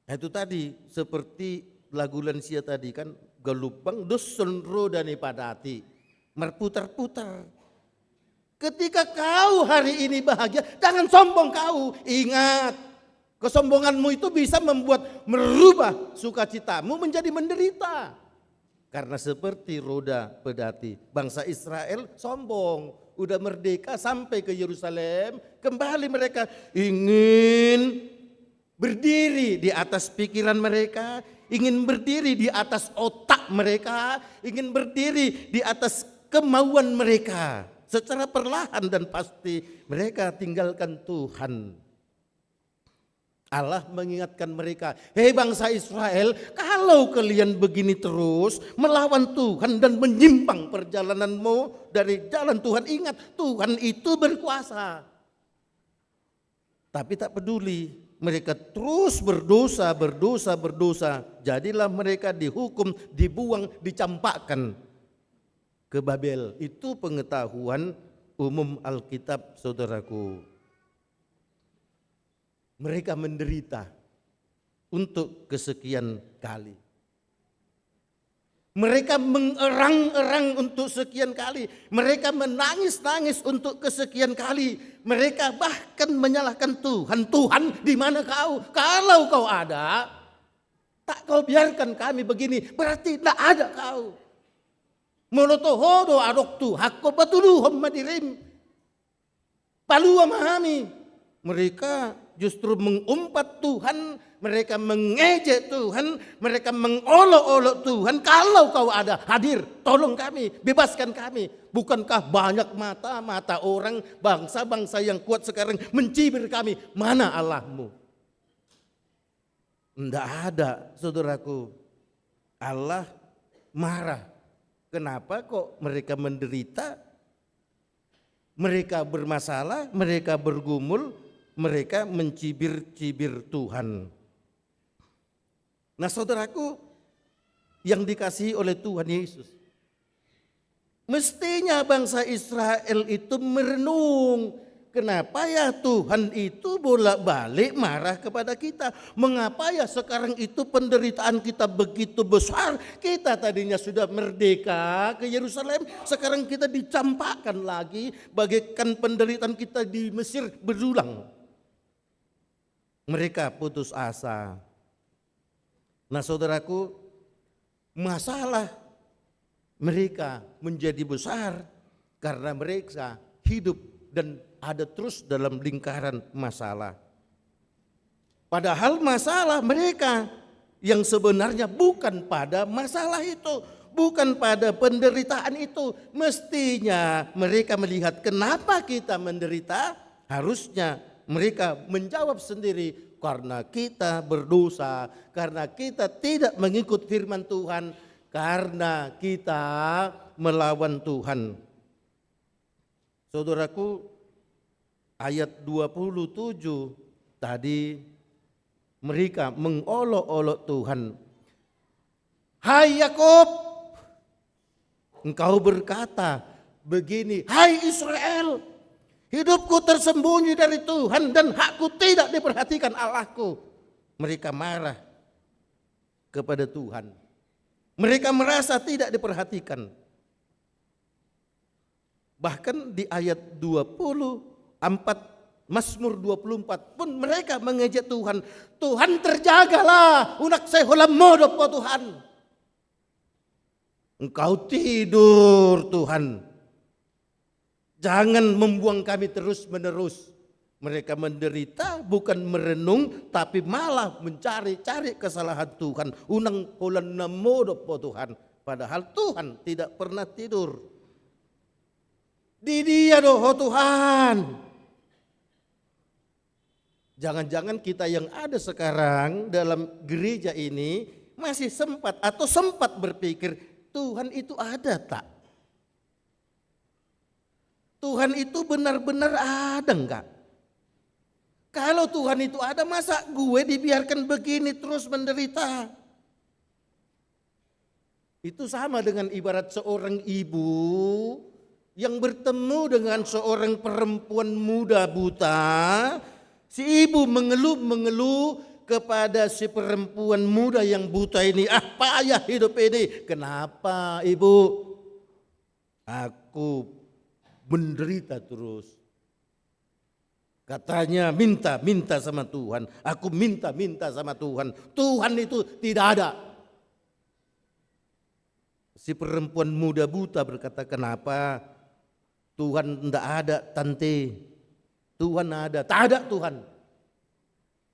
Itu tadi seperti lagu Lansia tadi kan, gelubang dusun rodani padati, berputar-putar. Ketika kau hari ini bahagia, jangan sombong kau. Ingat, kesombonganmu itu bisa merubah sukacitamu menjadi menderita. Karena seperti roda pedati, bangsa Israel sombong, udah merdeka sampai ke Yerusalem, kembali mereka ingin berdiri di atas pikiran mereka, ingin berdiri di atas otak mereka, ingin berdiri di atas kemauan mereka. Secara perlahan dan pasti mereka tinggalkan Tuhan. Allah mengingatkan mereka, hei bangsa Israel, kalau kalian begini terus melawan Tuhan dan menyimpang perjalananmu dari jalan Tuhan, ingat Tuhan itu berkuasa. Tapi tak peduli, mereka terus berdosa. Jadilah mereka dihukum, dibuang, dicampakkan ke Babel. Itu pengetahuan umum Alkitab, saudaraku. Mereka menderita untuk kesekian kali. Mereka mengerang-erang untuk sekian kali. Mereka menangis-nangis untuk kesekian kali. Mereka bahkan menyalahkan Tuhan. Tuhan, di mana kau? Kalau kau ada, tak kau biarkan kami begini. Berarti tidak ada kau. Molotohodo adoktu hakko batuluhum madirim. Palua mahami. Mereka justru mengumpat Tuhan, mereka mengejek Tuhan, mereka mengolok-olok Tuhan. Kalau kau ada, hadir, tolong kami, bebaskan kami. Bukankah banyak mata orang, bangsa-bangsa yang kuat sekarang mencibir kami? Mana Allahmu? Tidak ada, saudaraku. Allah marah. Kenapa kok mereka menderita? Mereka bermasalah, mereka bergumul, mereka mencibir-cibir Tuhan. Nah saudaraku yang dikasihi oleh Tuhan Yesus, mestinya bangsa Israel itu merenung, kenapa ya Tuhan itu bolak-balik marah kepada kita? Mengapa ya sekarang itu penderitaan kita begitu besar? Kita tadinya sudah merdeka ke Yerusalem, sekarang kita dicampakkan lagi, bagaikan penderitaan kita di Mesir berulang. Mereka putus asa. Nah saudaraku, masalah mereka menjadi besar karena mereka hidup dan ada terus dalam lingkaran masalah. Padahal masalah mereka yang sebenarnya bukan pada masalah itu, bukan pada penderitaan itu. Mestinya mereka melihat kenapa kita menderita, harusnya mereka menjawab sendiri, karena kita berdosa, karena kita tidak mengikut firman Tuhan, karena kita melawan Tuhan. Saudaraku, ayat 27 tadi mereka mengolok-olok Tuhan. Hai Yakub, engkau berkata, begini, hai Israel, hidupku tersembunyi dari Tuhan dan hakku tidak diperhatikan Allahku. Mereka marah kepada Tuhan. Mereka merasa tidak diperhatikan. Bahkan di ayat 24, Mazmur 24 pun mereka mengejek Tuhan. Tuhan terjagalah, unak saya holam modop po Tuhan. Engkau tidur Tuhan. Jangan membuang kami terus menerus. Mereka menderita bukan merenung tapi malah mencari-cari kesalahan Tuhan. Unang holan namodop po Tuhan. Padahal Tuhan tidak pernah tidur. Di Dia doh Tuhan. Jangan-jangan kita yang ada sekarang dalam gereja ini masih sempat berpikir, Tuhan itu ada tak? Tuhan itu benar-benar ada enggak? Kalau Tuhan itu ada, masa gue dibiarkan begini terus menderita? Itu sama dengan ibarat seorang ibu yang bertemu dengan seorang perempuan muda buta. Si ibu mengeluh kepada si perempuan muda yang buta ini. Payah hidup ini. Kenapa ibu? Aku menderita terus. Katanya minta sama Tuhan. Aku minta sama Tuhan. Tuhan itu tidak ada. Si perempuan muda buta berkata, kenapa? Tuhan tidak ada tante. Tuhan ada, tak ada Tuhan.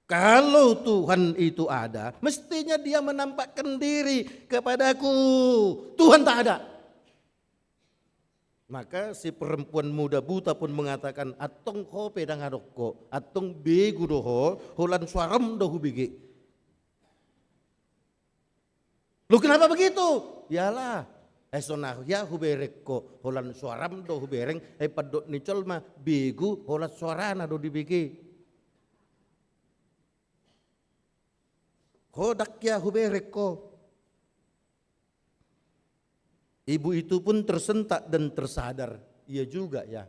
Kalau Tuhan itu ada, mestinya Dia menampakkan diri kepadaku. Tuhan tak ada. Maka si perempuan muda buta pun mengatakan, atong ho pedang adokko, atong begu doho, holan suaram dohu bigi. Lu kenapa begitu? Yalah. Esonah ya huberekko holan suaram do hubereng padok nicol mah begu holan suarana do dibigi. Hodak ya huberekko. Ibu itu pun tersentak dan tersadar. Iya juga ya.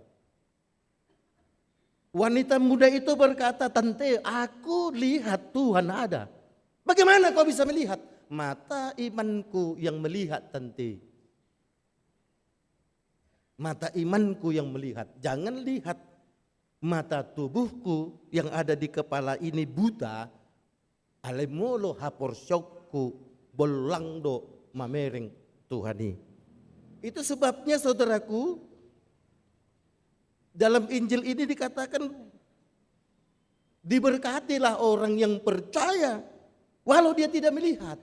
Wanita muda itu berkata, tante aku lihat Tuhan ada. Bagaimana kau bisa melihat? Mata imanku yang melihat tante. Mata imanku yang melihat. Jangan lihat mata tubuhku yang ada di kepala ini buta. Alemolo hapor syokku bolangdo mamereng Tuhani. Itu sebabnya saudaraku, dalam Injil ini dikatakan diberkatilah orang yang percaya walau dia tidak melihat.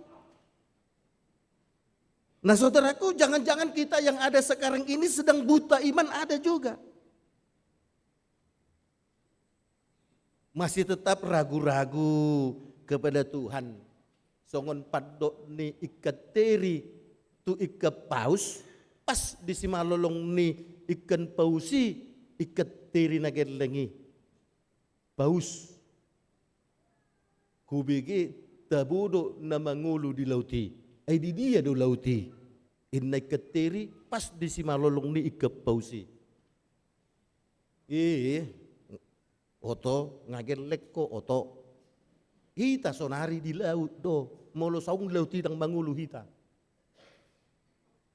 Nah saudaraku, jangan-jangan kita yang ada sekarang ini sedang buta iman, ada juga. Masih tetap ragu-ragu kepada Tuhan. Songon padok ni ikateri tu ikat paus, pas di simalolong ni ikan pausi ikateri nagelengi. Paus. Kubigi tabudo na mangulu di lauti. Ay di dia do lauti. Inay kateri pas di simalolong ni ikapausi. Oto ngagelek ko oto. Hita sonari di laut do. Molo saung lauti dang mangulu hita.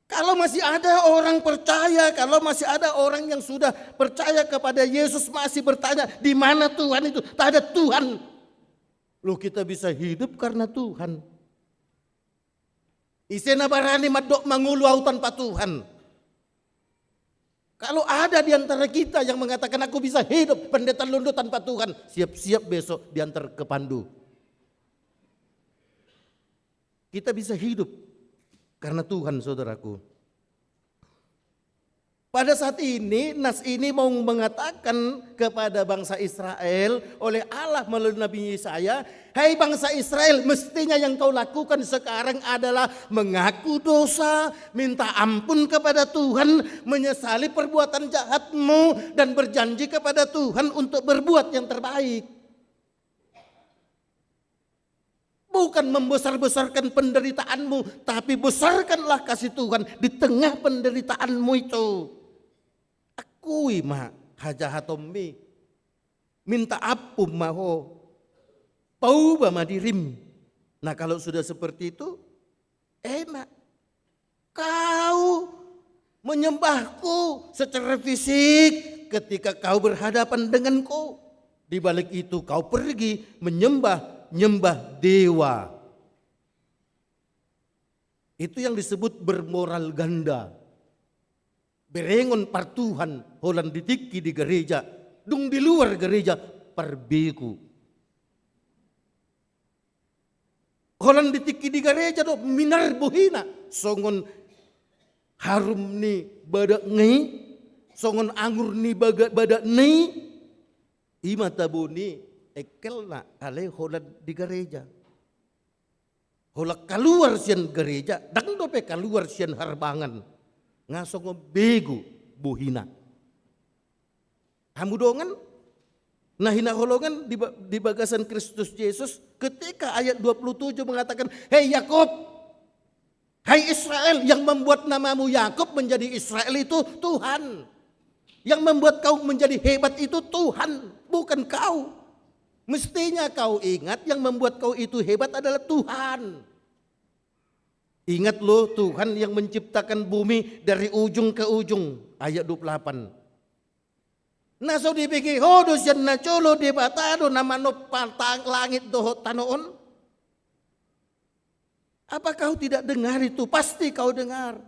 Kalau masih ada orang percaya, kalau masih ada orang yang sudah percaya kepada Yesus masih bertanya, di mana Tuhan itu? Tak ada Tuhan. Loh kita bisa hidup karena Tuhan. Isena barani madok mangulu au tanpa Tuhan. Kalau ada di antara kita yang mengatakan aku bisa hidup pendeta Londo tanpa Tuhan, siap-siap besok diantar ke Pandu. Kita bisa hidup karena Tuhan, saudaraku. Pada saat ini, nas ini mau mengatakan kepada bangsa Israel oleh Allah melalui Nabi Yesaya, hai bangsa Israel, mestinya yang kau lakukan sekarang adalah mengaku dosa, minta ampun kepada Tuhan, menyesali perbuatan jahatmu, dan berjanji kepada Tuhan untuk berbuat yang terbaik. Bukan membesar-besarkan penderitaanmu, tapi besarkanlah kasih Tuhan di tengah penderitaanmu itu. kui ma hajahatommi minta apum maho pau bama dirim. Nah kalau sudah seperti itu enak. Kau menyembahku secara fisik ketika kau berhadapan denganku. Di balik itu kau pergi nyembah dewa. Itu yang disebut bermoral ganda. Berengon partuhan holan ditiki di gereja, dung di luar gereja perbeku. Holan ditiki di gereja do minar buhina, songon harum ni badak ngi, songon anggur ni badak ni. Ima tabuni ekelna ale holan di gereja. Hola keluar sian gereja, dang dope keluar sian harbangan. Ngasongo begu buhina. Hamudongan nahina holongan di bagasan Kristus Yesus ketika ayat 27 mengatakan, "Hei Yakub, hai Israel, yang membuat namamu Yakub menjadi Israel itu Tuhan. Yang membuat kau menjadi hebat itu Tuhan, bukan kau. Mestinya kau ingat yang membuat kau itu hebat adalah Tuhan. Ingat loh Tuhan yang menciptakan bumi dari ujung ke ujung." Ayat 28. Naso dipikir, "Oh dosian na colo di batado nama no pantang langit doho tanoon." Apa kau tidak dengar itu? Pasti kau dengar.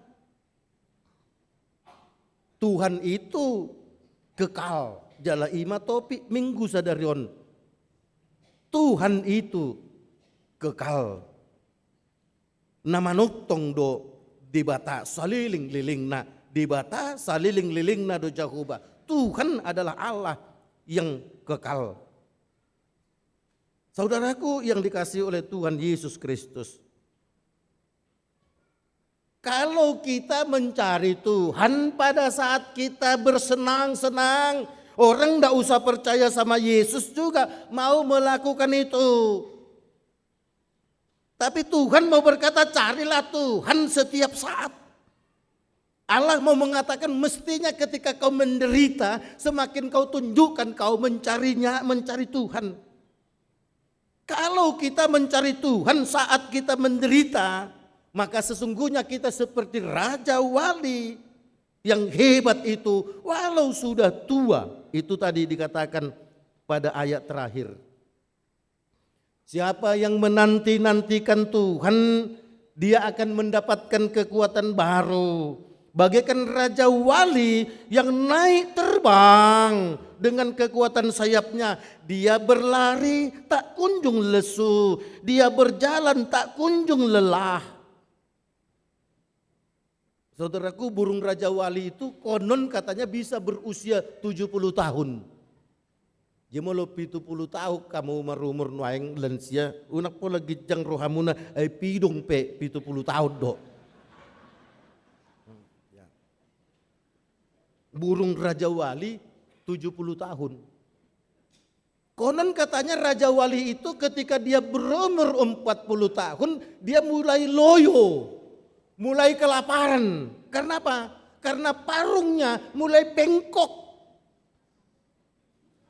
Tuhan itu kekal. Jala ima topi minggu sadarion. Tuhan itu kekal. Nama nuktong do dibata saliling liling na. Dibata saliling liling na do Jahuba. Tuhan adalah Allah yang kekal. Saudaraku yang dikasihi oleh Tuhan Yesus Kristus. Kalau kita mencari Tuhan pada saat kita bersenang-senang, orang tidak usah percaya sama Yesus juga mau melakukan itu. Tapi Tuhan mau berkata, carilah Tuhan setiap saat. Allah mau mengatakan mestinya ketika kau menderita, semakin kau tunjukkan kau mencari Tuhan. Kalau kita mencari Tuhan saat kita menderita, maka sesungguhnya kita seperti Raja Wali yang hebat itu walau sudah tua. Itu tadi dikatakan pada ayat terakhir. Siapa yang menanti-nantikan Tuhan, dia akan mendapatkan kekuatan baru. Bagaikan Raja Wali yang naik terbang dengan kekuatan sayapnya. Dia berlari tak kunjung lesu, dia berjalan tak kunjung lelah. Saudaraku, burung Raja Wali itu konon katanya bisa berusia 70 tahun. Jemolo 70 tahun kamu marumur nuaing lansia, unak po lagi jang rohamuna ay pidong pe 70 tahun do. Burung Raja Wali 70 tahun. Konon katanya Raja Wali itu ketika dia berumur 40 tahun, dia mulai loyo. Mulai kelaparan. Karena apa? Karena parungnya mulai bengkok.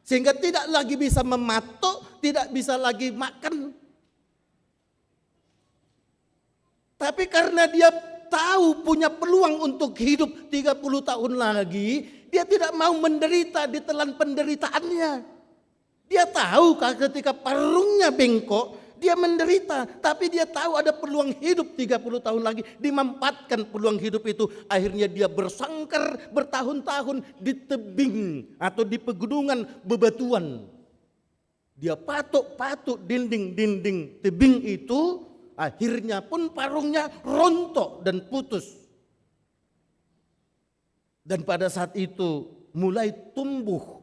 Sehingga tidak lagi bisa mematuk, tidak bisa lagi makan. Tapi karena dia tahu punya peluang untuk hidup 30 tahun lagi, dia tidak mau menderita ditelan penderitaannya. Dia tahu ketika parungnya bengkok, dia menderita, tapi dia tahu ada peluang hidup 30 tahun lagi, dimanfaatkan peluang hidup itu. Akhirnya dia bersangkar bertahun-tahun di tebing atau di pegunungan bebatuan. Dia patuk-patuk dinding-dinding tebing itu, akhirnya pun parungnya rontok dan putus. Dan pada saat itu mulai tumbuh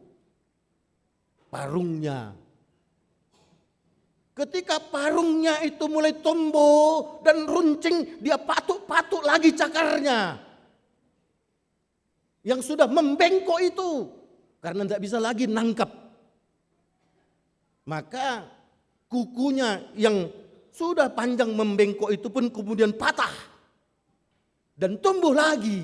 parungnya. Ketika parungnya itu mulai tumbuh dan runcing, dia patuk-patuk lagi cakarnya. Yang sudah membengkok itu, karena tidak bisa lagi nangkap. Maka kukunya yang sudah panjang membengkok itu pun kemudian patah. Dan tumbuh lagi.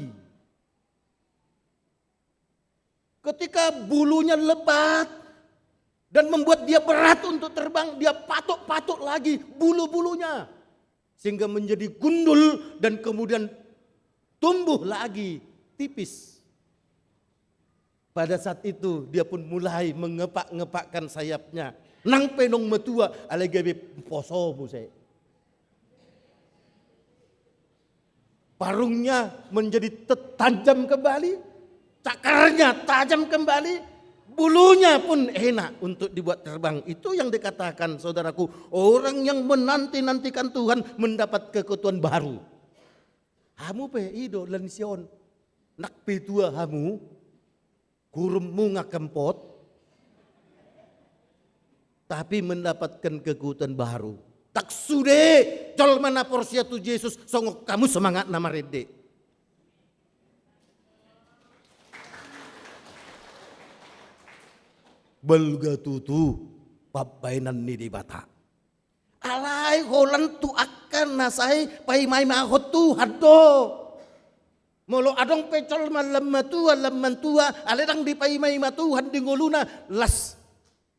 Ketika bulunya lebat dan membuat dia berat untuk terbang, dia patok-patok lagi bulu-bulunya. Sehingga menjadi gundul dan kemudian tumbuh lagi tipis. Pada saat itu dia pun mulai mengepak-ngepakkan sayapnya. Nang penong metua alagabe poso musai. Parungnya menjadi tajam kembali, cakarnya tajam kembali, bulunya pun enak untuk dibuat terbang. Itu yang dikatakan saudaraku, orang yang menanti-nantikan Tuhan mendapat kekuatan baru. Hamu pe ido lension, nak petua hamu, kurummu ngakempot, tapi mendapatkan kekuatan baru. Tak sude, col mana porsia tu Yesus, songok kamu semangat nama rede. Belga tutu, babainan ni di bata. Alai holan tu akan nasai, pai mai mahot Tuhan do. Molo adong pecol malam tua, aledang di pai mai Tuhan di ngoluna, las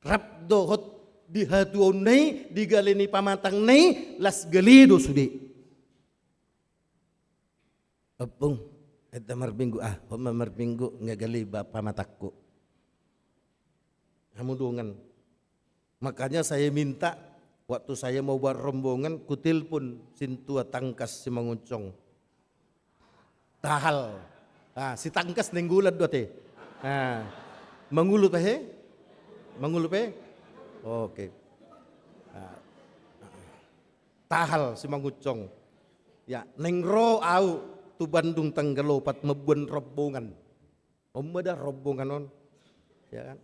rap dohot di hatuon nei, di galeni pamatang nei, las galido sudi. Apung, eta marbinggu homa marbinggu ngagali pamatakku. Hamudungan. Makanya saya minta waktu saya mau buat rombongan, kutilpun sintua tangkas si manguncong. Tahal. Si tangkas nenggulat dote. Mangulu pe? Mangulu pe? Oke. Tahal si manguncong. Ya, nengro au tu Bandung Tanggelopat mebuan rombongan. Ada rombongan on. Ya kan?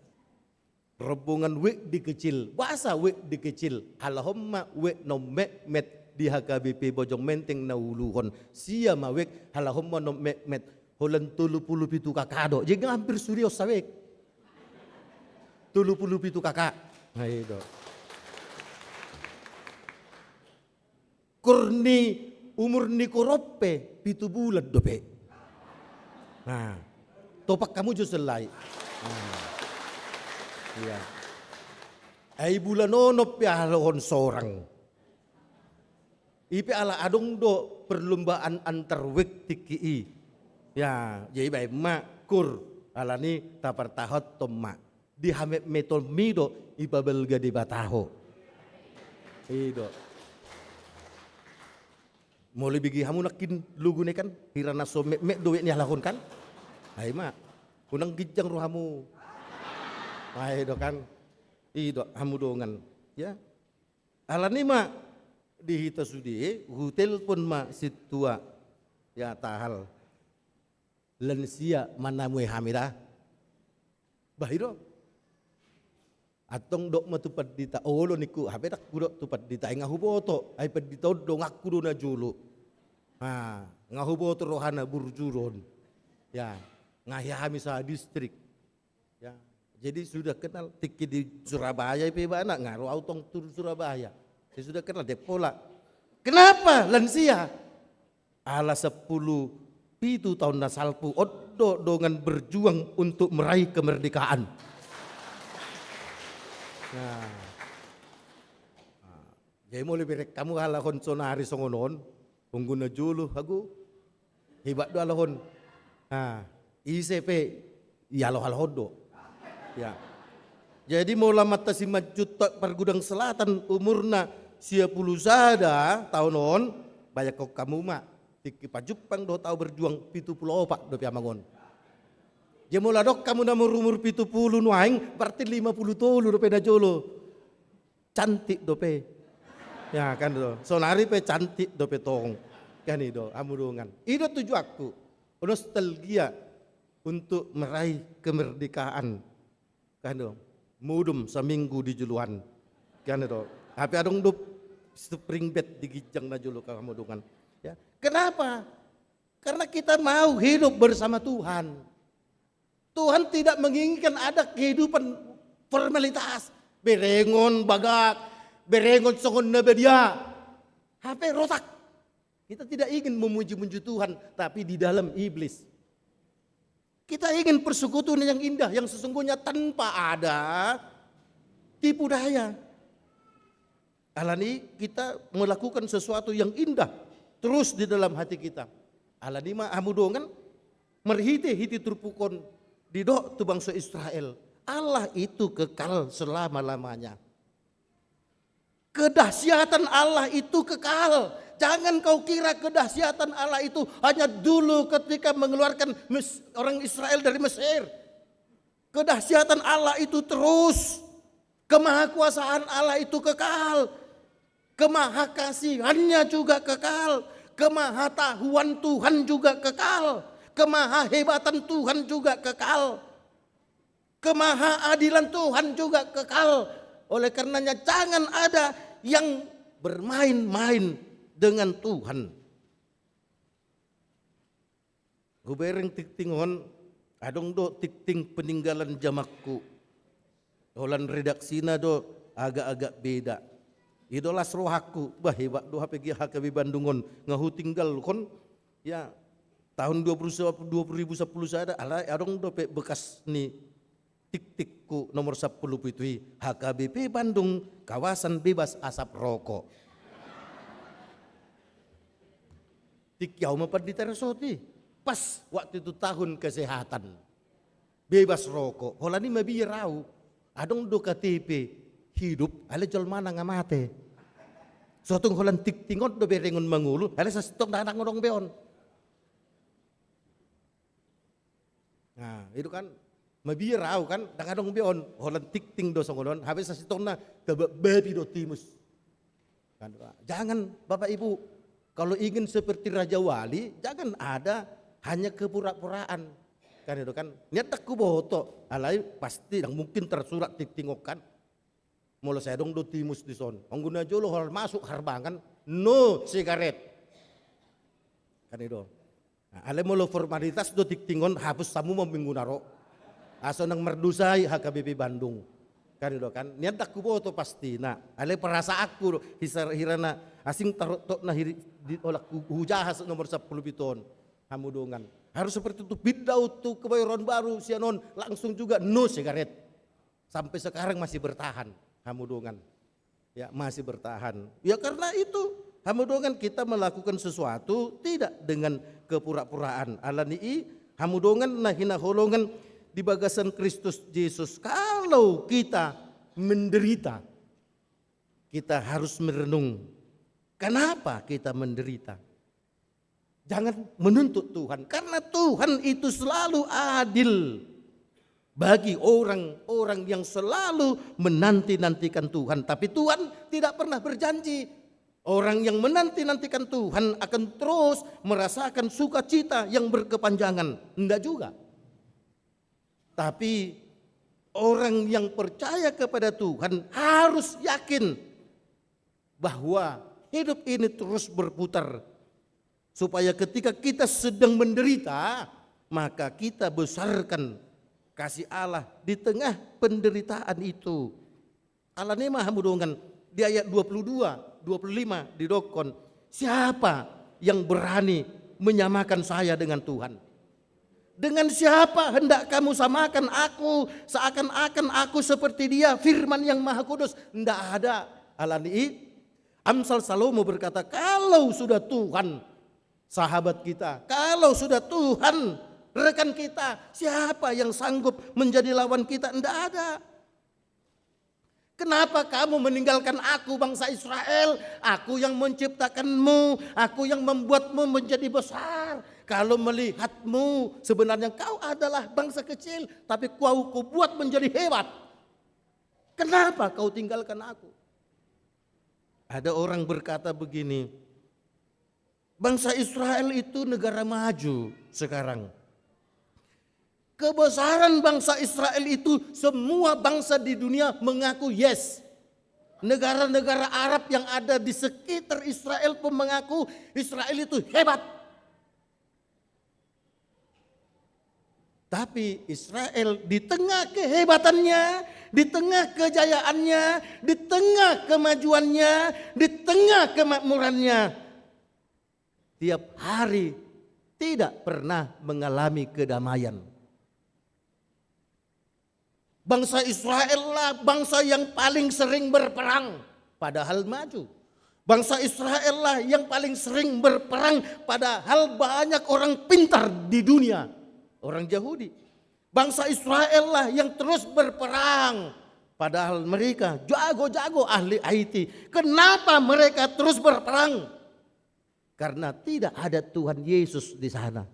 Rombongan wek di kecil, bahasa wek di kecil. Allahumma wek nomek met di HKBP Bojong Menteng nauluhon. Sia ma wek Allahumma nomek met holan 37 kakado. Jadi hampir suryo sawek. 37 kakak. Nah itu. Kurni umur ni korope 7 bulan dope. Nah, topak kamu jo selai. Iya. Ai bulan onop ya halohon sorang. Ipe ala adong do perlombaan antar wek tiki. Ya, jadi baik mak kur ala ni tapar tahot tomma. Di hamet metol mido ibabel gadi bataho. Ido. Mulai bigi hamu nakin lugu ne kan hirana so mek do ni halahon kan. Ai mak unang gijang rohamu. Ido kan, ido hamudongan, ya. Alani mak dihita sudi, hotel pun mak situa, ya tahal. Lansia mana mue hamida, bahiro. Atong dok matupat dita, olo niku, habedak kudok tupat dita, ngahuboto, ay padita do ngaku do na julu, ngahuboto rohana burjuron, ya, ngahami sa distrik, ya. Jadi sudah kenal tiki di Surabaya ipe anak ngaruh autong tur Surabaya. Saya sudah kenal Depola. Kenapa lansia? Ala 10 pitu tahun nasalpu odo dengan berjuang untuk meraih kemerdekaan. Nah. Jadi mau lebih kamu halahon sonari songonon, pengguna julu hagu. Hebat do halahon. ICP yalo halhodo. Ya. Jadi mula mata si majuta pergudang selatan umurna 10 sada tahunon banyak kok kamu mak tiki pajupang do tahu berjuang 74 do piamangon. Jadi mula dok kamu namur umur 70 nuaing berarti 50 tolu do peda jolo. Cantik do pe. Ya kan do. Sonari pe cantik do pe tong. Kan itu amudungan. Itu tujuh aku. Nostalgia untuk meraih kemerdekaan. Kan do, mudum seminggu di juluan, kan do. Tapi adong do spring bed di gijang na julu kamu dungan. Ya, kenapa? Karena kita mau hidup bersama Tuhan. Tuhan tidak menginginkan ada kehidupan formalitas, berengon bagak, berengon songon nabedia, HP rotak. Kita tidak ingin memuji-muji Tuhan, tapi di dalam iblis. Kita ingin persekutuan yang indah, yang sesungguhnya tanpa ada tipu daya. Allah ini kita melakukan sesuatu yang indah terus di dalam hati kita. Allah ini mah amudongan merhiti terpukon di dok tu bangsa Israel. Allah itu kekal selama-lamanya. Kedahsyatan Allah itu kekal. Jangan kau kira kedahsyatan Allah itu hanya dulu ketika mengeluarkan orang Israel dari Mesir. Kedahsyatan Allah itu terus. Kemahakuasaan Allah itu kekal. Kemahakasihannya juga kekal. Kemahatahuan Tuhan juga kekal. Kemahahebatan Tuhan juga kekal. Kemahaadilan Tuhan juga kekal. Oleh karenanya jangan ada yang bermain-main dengan Tuhan. Gubereng tiktingon, adong do tikting peninggalan jamakku. Olan redaksina do agak-agak beda. Idolas rohaku, bah hebat do HPG HKB Bandungon ngahu tinggal kon ya tahun 2010 ada ala adong do bekas ni tik-tikku nomor 10 itu HKBP Bandung kawasan bebas asap rokok. Tikyau mapan di teresoti. Pas waktu itu tahun kesehatan. Bebas rokok. Holani mabirau. Adong do KTP. Hidup. Ale jol mana ngamate. Sotong holan tik-tingot do berengun mangulu. Ale sastok danak ngorong beon. Nah itu kan. Mabirau kan. Dangadong beon. Holan tik-ting do songolon. Habis sastok na. Tebak babi do timus. Kan, jangan Bapak Ibu. Kalau ingin seperti Raja Wali, jangan ada hanya kepura-puraan. Kan itu kan, niat aku boto, alai pasti yang mungkin tersurat tingokan. Mula saya dong do timus di son. Angguna jolo hal masuk harbangan, no sigaret. Kan itu. Nah, alai mula formalitas do tingon hapus samu meminggu naro. Aso nang merdusai HKBP Bandung. Kan itu kan, niat aku boto pasti. Nah, alai perasa aku hirana asing tarot na di olak hujahas nomor 10 biton hamudongan harus seperti itu bidau tuh Kebayoran Baru sianon langsung juga no sigaret sampai sekarang masih bertahan hamudongan ya masih bertahan ya karena itu hamudongan kita melakukan sesuatu tidak dengan kepura-puraan alani hamudongan nahina holongan di bagasan Kristus Yesus kalau kita menderita kita harus merenung. Kenapa kita menderita? Jangan menuntut Tuhan. Karena Tuhan itu selalu adil. Bagi orang-orang yang selalu menanti-nantikan Tuhan. Tapi Tuhan tidak pernah berjanji. Orang yang menanti-nantikan Tuhan akan terus merasakan sukacita yang berkepanjangan. Enggak juga. Tapi orang yang percaya kepada Tuhan harus yakin bahwa hidup ini terus berputar. Supaya ketika kita sedang menderita, maka kita besarkan kasih Allah di tengah penderitaan itu. Allah ini maha mudongan di ayat 22, 25 di Dokon. Siapa yang berani menyamakan saya dengan Tuhan? Dengan siapa hendak kamu samakan aku seakan-akan aku seperti dia, firman yang maha kudus? Tidak ada. Allah ini Amsal Salomo berkata, kalau sudah Tuhan sahabat kita, kalau sudah Tuhan rekan kita, siapa yang sanggup menjadi lawan kita? Tidak ada. Kenapa kamu meninggalkan aku bangsa Israel? Aku yang menciptakanmu, aku yang membuatmu menjadi besar. Kalau melihatmu sebenarnya kau adalah bangsa kecil, tapi kau buat menjadi hebat. Kenapa kau tinggalkan aku? Ada orang berkata begini, bangsa Israel itu negara maju sekarang. Kebesaran bangsa Israel itu semua bangsa di dunia mengaku yes. Negara-negara Arab yang ada di sekitar Israel pun mengaku Israel itu hebat. Tapi Israel di tengah kehebatannya, di tengah kejayaannya, di tengah kemajuannya, di tengah kemakmurannya, tiap hari tidak pernah mengalami kedamaian. Bangsa Israel lah bangsa yang paling sering berperang, padahal maju. Bangsa Israel lah yang paling sering berperang, padahal banyak orang pintar di dunia, orang Yahudi. Bangsa Israel lah yang terus berperang, padahal mereka jago-jago ahli IT. Kenapa mereka terus berperang? Karena tidak ada Tuhan Yesus di sana.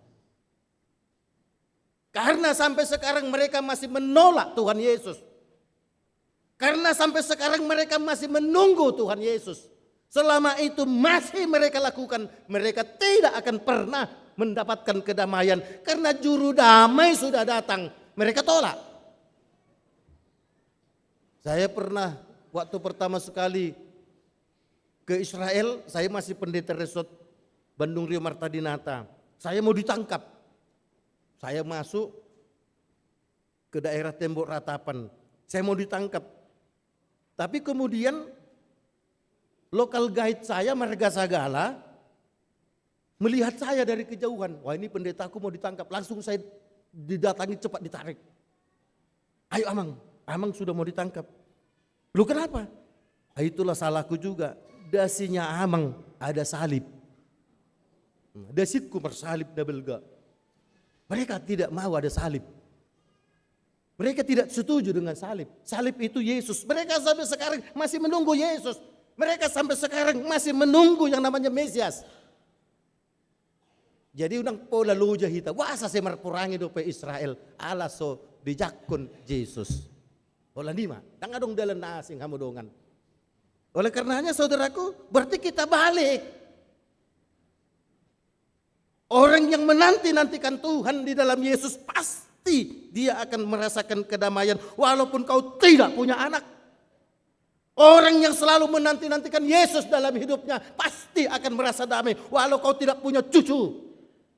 Karena sampai sekarang mereka masih menolak Tuhan Yesus. Karena sampai sekarang mereka masih menunggu Tuhan Yesus. Selama itu masih mereka lakukan, mereka tidak akan pernah mendapatkan kedamaian. Karena juru damai sudah datang, mereka tolak. Saya pernah waktu pertama sekali ke Israel, saya masih pendeta resort Bandung Rio Marta Dinata. Saya mau ditangkap. Saya masuk ke daerah Tembok Ratapan. Saya mau ditangkap. Tapi kemudian lokal guide saya Marga Sagala melihat saya dari kejauhan. Wah, ini pendetaku mau ditangkap. Langsung saya didatangi, cepat ditarik. Ayo Amang, Amang sudah mau ditangkap. Lu kenapa? Ah, itulah salahku juga. Dasinya Amang ada salib. Dasiku bersalib dabelga. Mereka tidak mau ada salib. Mereka tidak setuju dengan salib. Salib itu Yesus. Mereka sampai sekarang masih menunggu Yesus. Mereka sampai sekarang masih menunggu yang namanya Mesias. Jadi unang pola loja hita. Wasa saya marpurangi dope Israel. Ala so dijakun Yesus. Ola lima. Tang adong dalan na asing hamudongan. Oleh karenanya saudaraku, berarti kita balik. Orang yang menanti-nantikan Tuhan di dalam Yesus pasti dia akan merasakan kedamaian walaupun kau tidak punya anak. Orang yang selalu menanti-nantikan Yesus dalam hidupnya pasti akan merasa damai walau kau tidak punya cucu.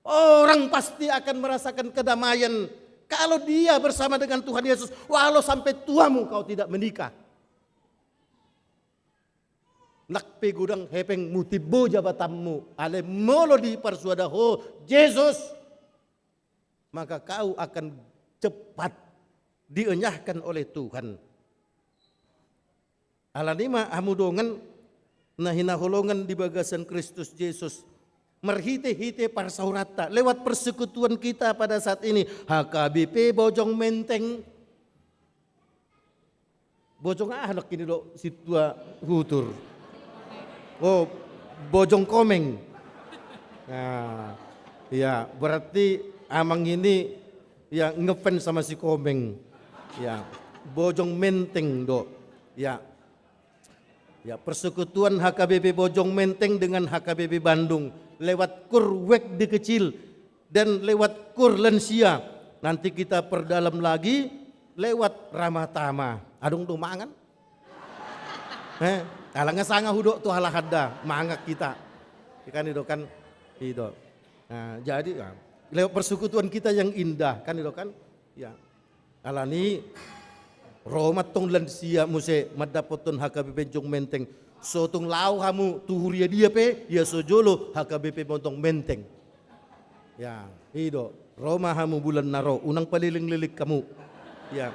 Orang pasti akan merasakan kedamaian kalau dia bersama dengan Tuhan Yesus walau sampai tuamu kau tidak menikah. Nakpe gudang hepeng mutibo jabatanmu ale molo di persuada ho Yesus, maka kau akan cepat dienyahkan oleh Tuhan. Alanima amudongan na hinaholongan di bagasan Kristus Yesus merhite-hite parsaurata lewat persekutuan kita pada saat ini. HKBP Bojong Menteng Bojong anak ini do situa hutur. Oh, Bojong Komeng. Nah, ya berarti Amang ini ya ngefans sama si Komeng. Ya, Bojong Menteng do. Ya, ya persekutuan HKBP Bojong Menteng dengan HKBP Bandung lewat kur wek di kecil dan lewat kur lansia. Nanti kita perdalam lagi lewat ramah tamah. Adung tuh mangan. Alangnya sanga hudok tuh halah hadda mangak kita. Kan itu kan itu. Nah, jadi lewat persekutuan kita yang indah kan itu kan. Ya. Alani romat tong lansia muse madapotun HKBP Bojong Menteng. Sotong lau hamu tuhuria dia pe ya sojolo HKBP Bojong Menteng. Ya, itu Roma hamu bulan naro unang paliling-lilik kamu. Ya.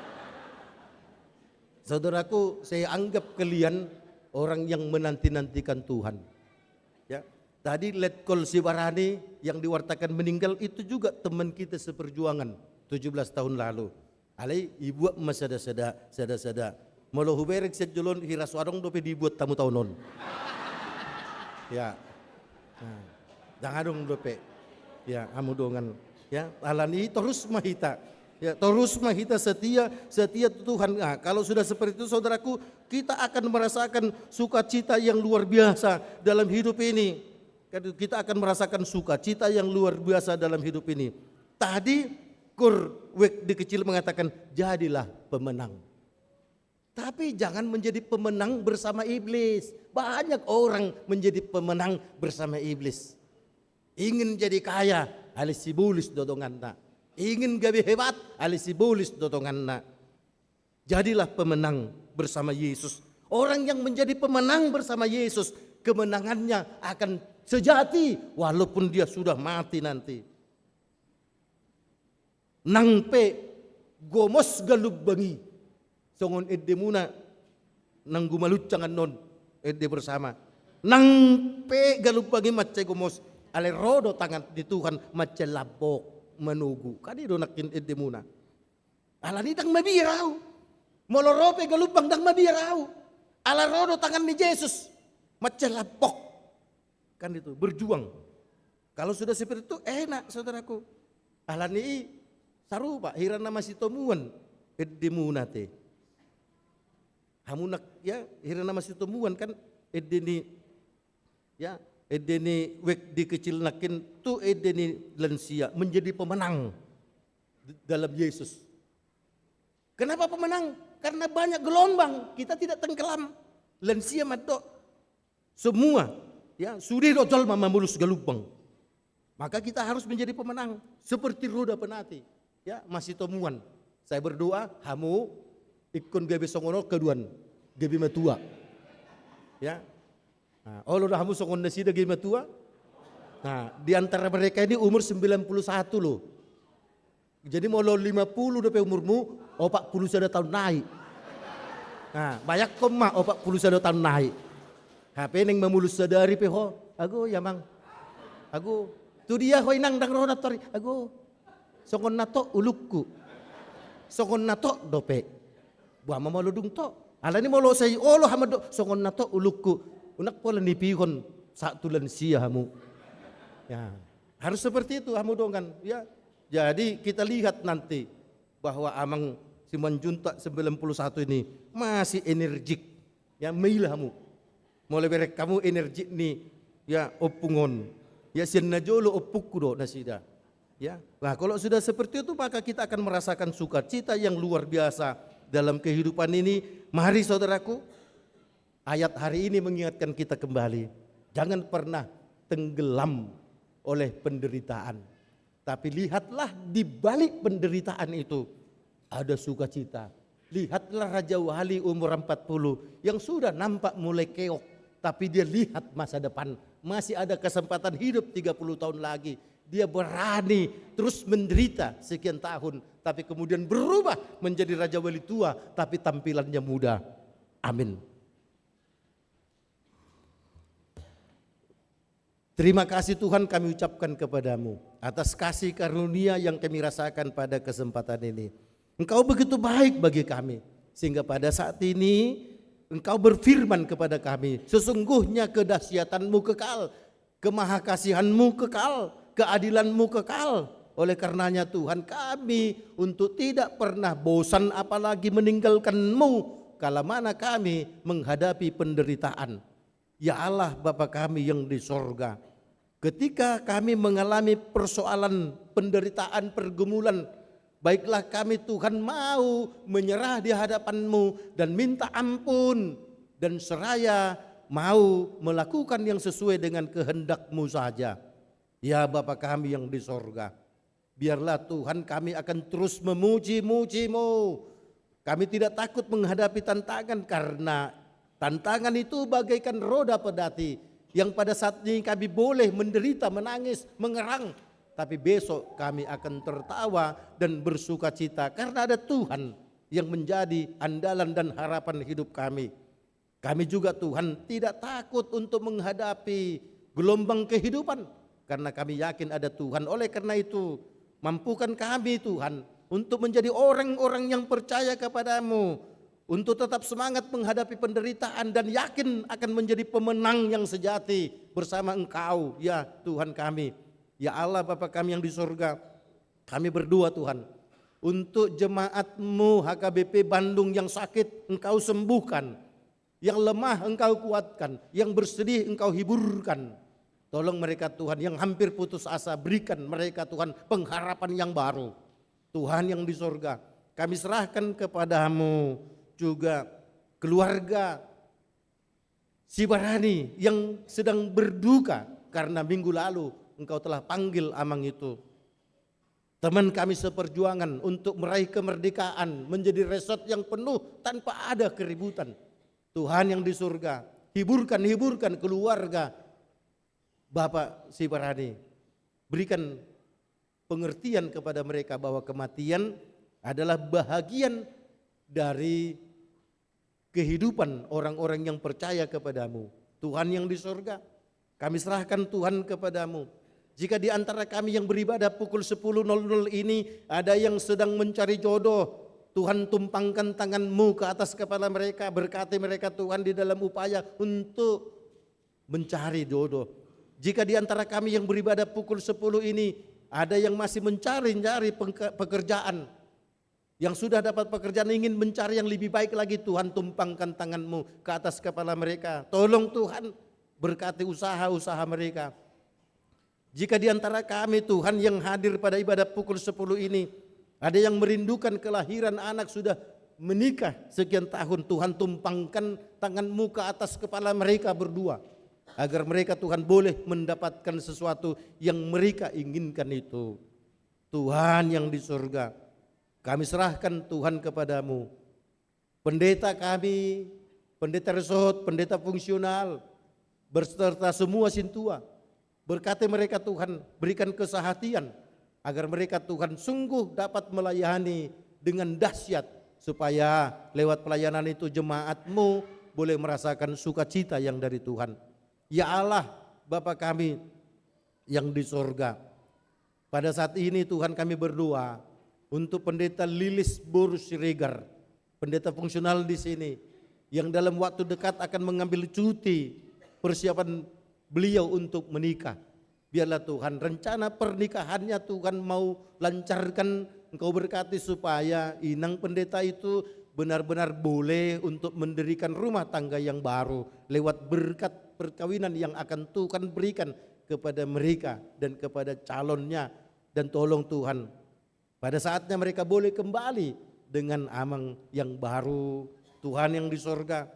Saudaraku, saya anggap kalian orang yang menanti-nantikan Tuhan. Ya, tadi Letkol Sibarani yang diwartakan meninggal itu juga teman kita seperjuangan 17 tahun lalu. Alai ibu masada. Molo huberek sejolon hiras warong dope dibuat tamu tahunon. Ya. Nah, jangan dong dope. Ya, amudongan. Ya, alani terus mahita. Ya, terus mahita setia Tuhan. Nah, kalau sudah seperti itu saudaraku, kita akan merasakan sukacita yang luar biasa dalam hidup ini. Kita akan merasakan sukacita yang luar biasa dalam hidup ini. Tadi Kur Wek di kecil mengatakan jadilah pemenang. Tapi jangan menjadi pemenang bersama iblis. Banyak orang menjadi pemenang bersama iblis. Ingin jadi kaya, alis sibulis dodonganna. Ingin gawe hebat, alis sibulis dodonganna. Jadilah pemenang bersama Yesus. Orang yang menjadi pemenang bersama Yesus, kemenangannya akan sejati walaupun dia sudah mati nanti. Nangpe gomos galub bangi. songon edde muna nang gumalutcangan non edde bersama. Nang pe galupangi macce gumos ale rodo tangan di Tuhan macce labok menugu. Kadi do nakin edde muna. Alani dang mabirau. Molorope galupang dang mabirau. Ala rodo tangan ni Yesus macce labok. Kan itu berjuang. Kalau sudah seperti itu enak saudaraku. Alani sarupa hirana masih temuan edde muna te. Hamunak ya hirana masih temuan kan edeni ya edeni wek di kecil nakin tu edeni lansia menjadi pemenang dalam Yesus. Kenapa pemenang? Karena banyak gelombang, kita tidak tenggelam. Lansia madok semua ya sudah dojol mamulus galubang. Maka kita harus menjadi pemenang seperti roda penati ya masih temuan. Saya berdoa hamu ikon gabe songono keduan gabe matua. Ya. Nah, Allah dah hamu songon nasi gabe matua. Nah, di antara mereka ini umur 91 loh. Jadi mau lo 50 udah umurmu, 40 sudah tahun naik. Nah, banyak koma 40 sudah tahun naik. HP neng memulus sadari peho, ago ya mang. Ago, tu dia hoi nang dang roda tori, ago. Songon nato ulukku. Songon nato dope. Buah mama ludung to. Ala ni molo say olo hamado songon nato ulukku. Unak pola nipihon saat tulan sia hamu. Ya, harus seperti itu hamu dong kan. Ya. Jadi kita lihat nanti bahwa Amang Siman Junta 91 ini masih energik. Ya mailah hamu. Mulai berek kamu energik nih ya opungon. Ya sian najolo opukku do nasida. Ya. Nah, kalau sudah seperti itu maka kita akan merasakan sukacita yang luar biasa dalam kehidupan ini. Mari saudaraku, ayat hari ini mengingatkan kita kembali. Jangan pernah tenggelam oleh penderitaan. Tapi lihatlah di balik penderitaan itu ada sukacita. Lihatlah Raja Wali umur 40 yang sudah nampak mulai keok. Tapi dia lihat masa depan. Masih ada kesempatan hidup 30 tahun lagi. Dia berani terus menderita sekian tahun. Tapi kemudian berubah menjadi Raja Wali tua. Tapi tampilannya muda. Amin. Terima kasih Tuhan kami ucapkan kepadamu atas kasih karunia yang kami rasakan pada kesempatan ini. Engkau begitu baik bagi kami sehingga pada saat ini Engkau berfirman kepada kami, sesungguhnya kedahsyatanmu kekal, kemahakasihanmu kekal, keadilanmu kekal. Oleh karenanya Tuhan kami untuk tidak pernah bosan apalagi meninggalkan-Mu kala mana kami menghadapi penderitaan. Ya Allah Bapa kami yang di sorga, ketika kami mengalami persoalan, penderitaan, pergumulan, baiklah kami Tuhan mau menyerah di hadapan-Mu dan minta ampun dan seraya mau melakukan yang sesuai dengan kehendak-Mu saja. Ya Bapa kami yang di sorga, biarlah Tuhan kami akan terus memuji-muji-Mu. Kami tidak takut menghadapi tantangan karena tantangan itu bagaikan roda pedati yang pada saat ini kami boleh menderita, menangis, mengerang. Tapi besok kami akan tertawa dan bersuka cita karena ada Tuhan yang menjadi andalan dan harapan hidup kami. Kami juga Tuhan tidak takut untuk menghadapi gelombang kehidupan karena kami yakin ada Tuhan. Oleh karena itu mampukan kami Tuhan untuk menjadi orang-orang yang percaya kepadamu, untuk tetap semangat menghadapi penderitaan dan yakin akan menjadi pemenang yang sejati bersama Engkau ya Tuhan kami. Ya Allah Bapa kami yang di surga, kami berdoa Tuhan untuk jemaat-Mu HKBP Bandung yang sakit Engkau sembuhkan, yang lemah Engkau kuatkan, yang bersedih Engkau hiburkan. Tolong mereka Tuhan yang hampir putus asa, berikan mereka Tuhan pengharapan yang baru. Tuhan yang di surga, kami serahkan kepadamu juga keluarga Sibarani yang sedang berduka karena minggu lalu Engkau telah panggil Amang itu. Teman kami seperjuangan untuk meraih kemerdekaan menjadi resort yang penuh tanpa ada keributan. Tuhan yang di surga, hiburkan keluarga Bapak Sibarani. Berikan pengertian kepada mereka bahwa kematian adalah bahagian dari kehidupan orang-orang yang percaya kepadamu. Tuhan yang di surga, kami serahkan Tuhan kepadamu. Jika di antara kami yang beribadah pukul 10.00 ini ada yang sedang mencari jodoh, Tuhan tumpangkan tangan-Mu ke atas kepala mereka, berkati mereka Tuhan di dalam upaya untuk mencari jodoh. Jika di antara kami yang beribadah pukul 10 ini ada yang masih mencari pekerjaan, yang sudah dapat pekerjaan ingin mencari yang lebih baik lagi, Tuhan tumpangkan tangan-Mu ke atas kepala mereka. Tolong Tuhan berkati usaha-usaha mereka. Jika di antara kami Tuhan yang hadir pada ibadah pukul 10 ini ada yang merindukan kelahiran anak sudah menikah sekian tahun, Tuhan tumpangkan tangan-Mu ke atas kepala mereka berdua, agar mereka Tuhan boleh mendapatkan sesuatu yang mereka inginkan itu. Tuhan yang di surga, kami serahkan Tuhan kepadamu. Pendeta kami, pendeta resort, pendeta fungsional, berserta semua sintua, berkati mereka Tuhan, berikan kesehatan agar mereka Tuhan sungguh dapat melayani dengan dahsyat, supaya lewat pelayanan itu jemaat-Mu boleh merasakan sukacita yang dari Tuhan. Ya Allah, Bapa kami yang di surga, pada saat ini Tuhan kami berdoa untuk pendeta Lilis Borus Siregar, pendeta fungsional di sini, yang dalam waktu dekat akan mengambil cuti persiapan beliau untuk menikah. Biarlah Tuhan rencana pernikahannya Tuhan mau lancarkan, Engkau berkati supaya inang pendeta itu benar-benar boleh untuk mendirikan rumah tangga yang baru lewat berkat perkawinan yang akan Tuhan berikan kepada mereka dan kepada calonnya. Dan tolong Tuhan, pada saatnya mereka boleh kembali dengan amang yang baru. Tuhan yang di surga,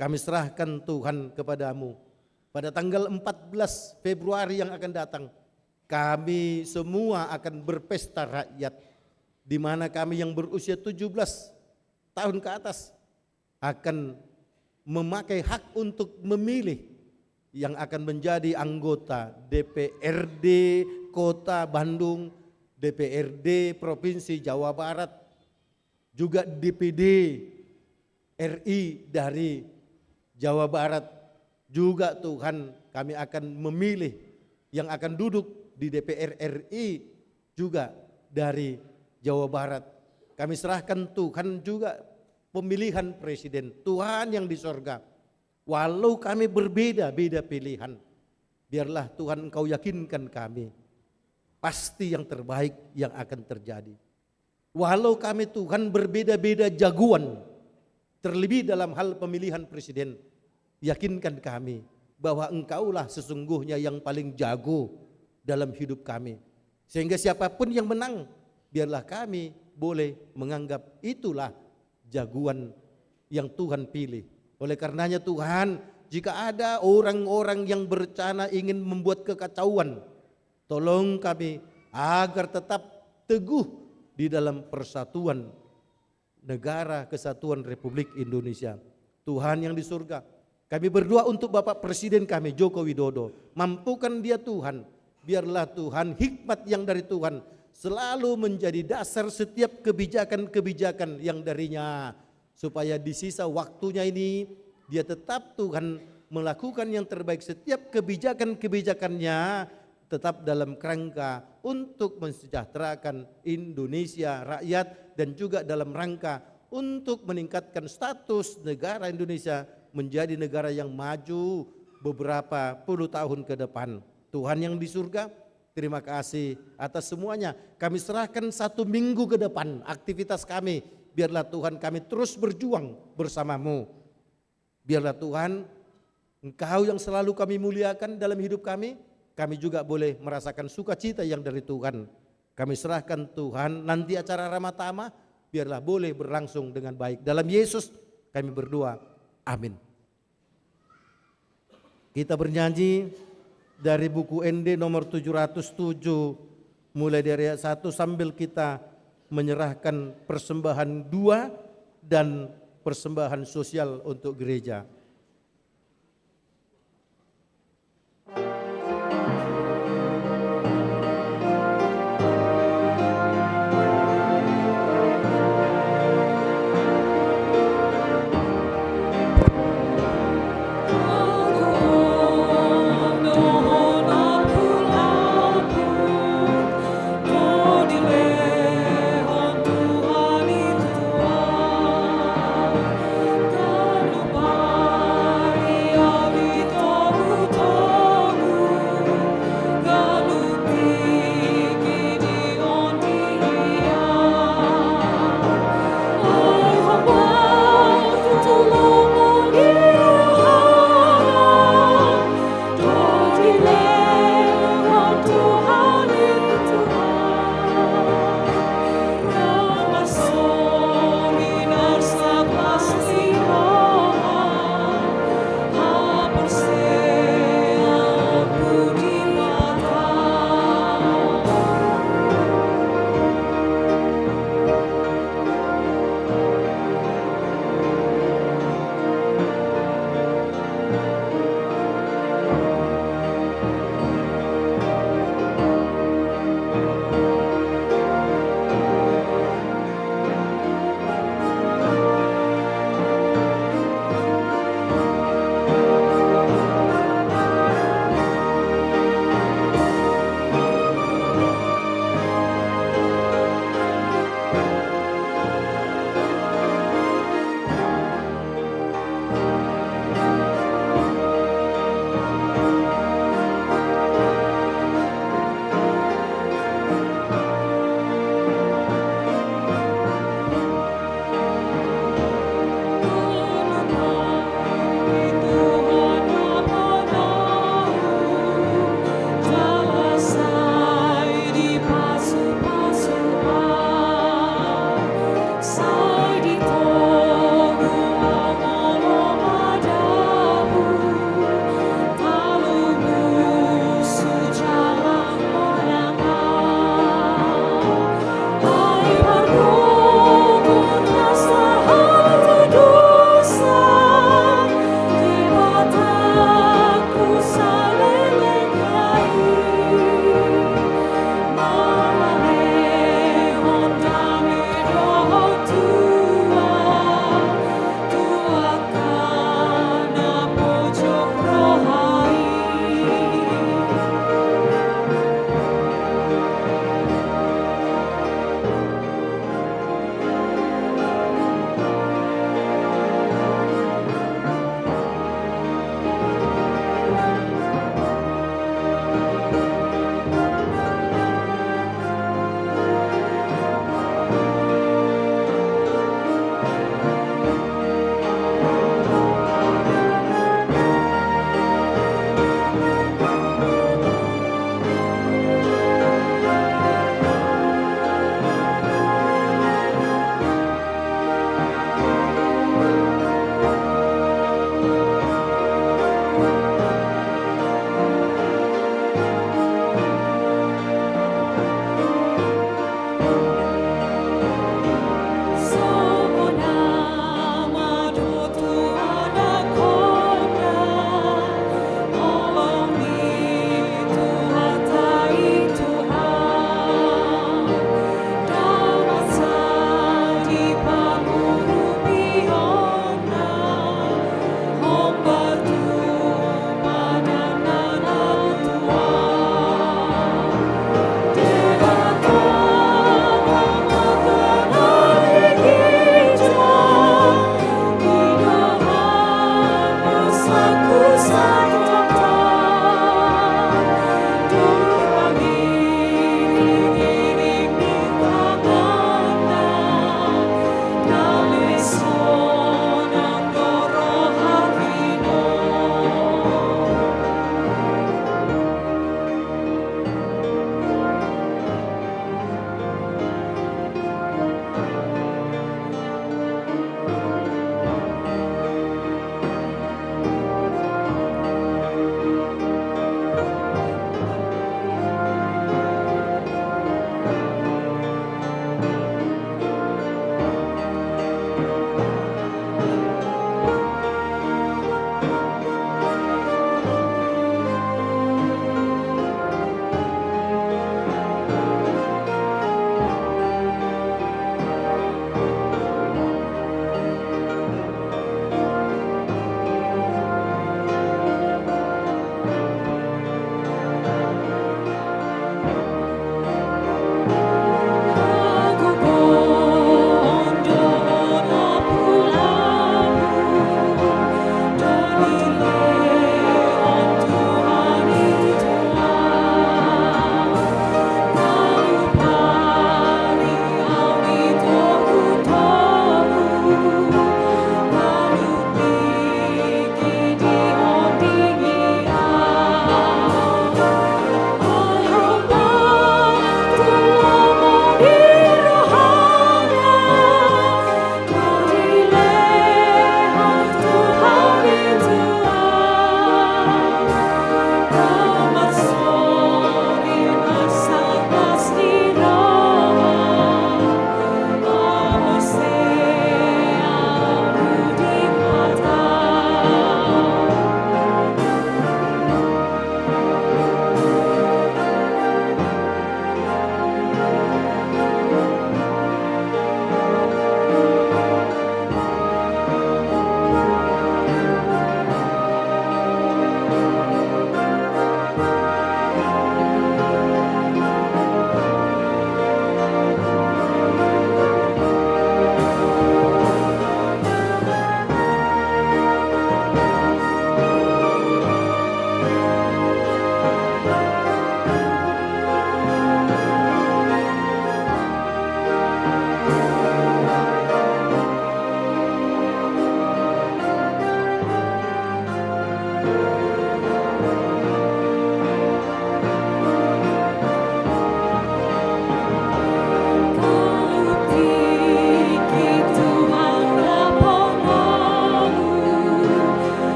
kami serahkan Tuhan kepadamu. Pada tanggal 14 Februari yang akan datang, kami semua akan berpesta rakyat, di mana kami yang berusia 17 tahun ke atas akan memakai hak untuk memilih yang akan menjadi anggota DPRD Kota Bandung, DPRD Provinsi Jawa Barat, juga DPD RI dari Jawa Barat. Juga Tuhan kami akan memilih yang akan duduk di DPR RI juga dari Jawa Barat. Kami serahkan Tuhan juga pemilihan presiden. Tuhan yang di sorga, walau kami berbeda-beda pilihan, biarlah Tuhan Engkau yakinkan kami, pasti yang terbaik yang akan terjadi. Walau kami Tuhan berbeda-beda jagoan, terlebih dalam hal pemilihan presiden, yakinkan kami bahwa Engkaulah sesungguhnya yang paling jago dalam hidup kami. Sehingga siapapun yang menang, biarlah kami boleh menganggap itulah jagoan yang Tuhan pilih. Oleh karenanya Tuhan, jika ada orang-orang yang berencana ingin membuat kekacauan, tolong kami agar tetap teguh di dalam persatuan negara kesatuan Republik Indonesia. Tuhan yang di surga, kami berdoa untuk Bapak Presiden kami Joko Widodo. Mampukan dia Tuhan, biarlah Tuhan hikmat yang dari Tuhan selalu menjadi dasar setiap kebijakan-kebijakan yang darinya, supaya di sisa waktunya ini dia tetap Tuhan melakukan yang terbaik. Setiap kebijakan-kebijakannya tetap dalam kerangka untuk mensejahterakan Indonesia rakyat, dan juga dalam rangka untuk meningkatkan status negara Indonesia menjadi negara yang maju beberapa puluh tahun ke depan. Tuhan yang di surga, terima kasih atas semuanya. Kami serahkan 1 minggu ke depan aktivitas kami. Biarlah Tuhan kami terus berjuang bersama-Mu. Biarlah Tuhan Engkau yang selalu kami muliakan dalam hidup kami. Kami juga boleh merasakan sukacita yang dari Tuhan. Kami serahkan Tuhan nanti acara Ramatama, biarlah boleh berlangsung dengan baik. Dalam Yesus kami berdoa. Amin. Kita bernyanyi dari buku ND nomor 707 mulai dari ayat 1 sambil kita menyerahkan persembahan 2 dan persembahan sosial untuk gereja.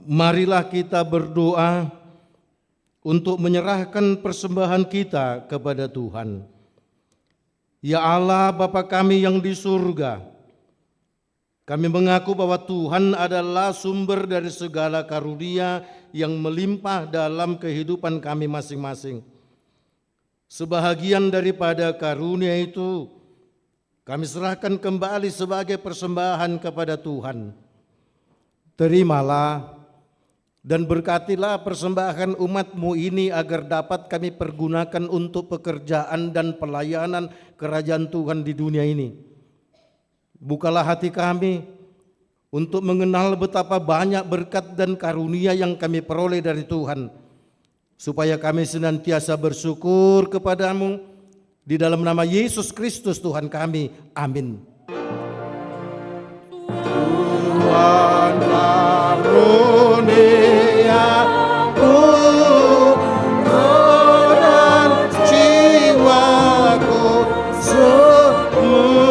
Marilah kita berdoa untuk menyerahkan persembahan kita kepada Tuhan. Ya Allah, Bapa kami yang di surga, kami mengaku bahwa Tuhan adalah sumber dari segala karunia yang melimpah dalam kehidupan kami masing-masing. Sebahagian daripada karunia itu kami serahkan kembali sebagai persembahan kepada Tuhan. Terimalah dan berkatilah persembahan umat-Mu ini agar dapat kami pergunakan untuk pekerjaan dan pelayanan kerajaan Tuhan di dunia ini. Bukalah hati kami untuk mengenal betapa banyak berkat dan karunia yang kami peroleh dari Tuhan, supaya kami senantiasa bersyukur kepadamu di dalam nama Yesus Kristus Tuhan kami. Amin. Tuhan karuniaku roh dan jiwaku semua,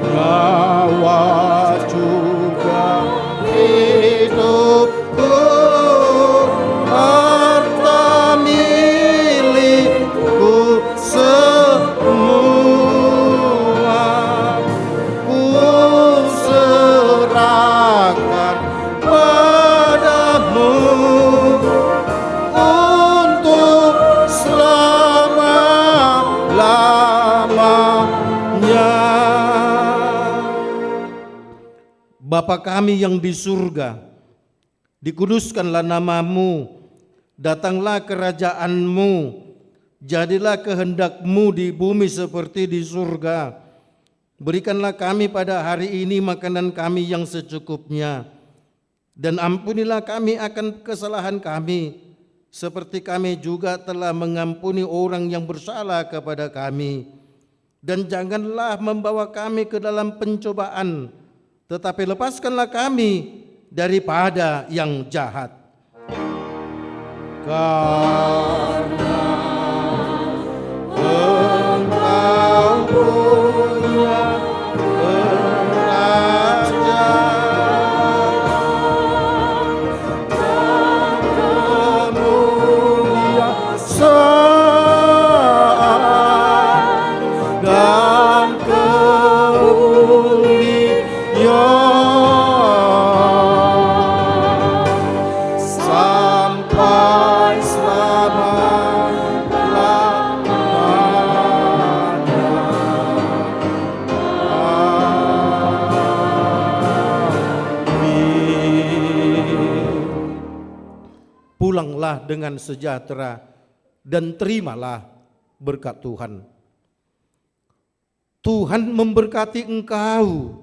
nyawa juga hidupku, harta milikku semua, ku serahkan padamu untuk selama-lamanya. Bapa kami yang di surga, dikuduskanlah nama-Mu, datanglah kerajaan-Mu, jadilah kehendak-Mu di bumi seperti di surga. Berikanlah kami pada hari ini makanan kami yang secukupnya, dan ampunilah kami akan kesalahan kami, seperti kami juga telah mengampuni orang yang bersalah kepada kami. Dan janganlah membawa kami ke dalam pencobaan, tetapi lepaskanlah kami daripada yang jahat. Karena Engkau punya kerajaan dan kemuliaan dan kemuliaan sampai pulanglah dengan sejahtera dan terimalah berkat Tuhan. Tuhan memberkati engkau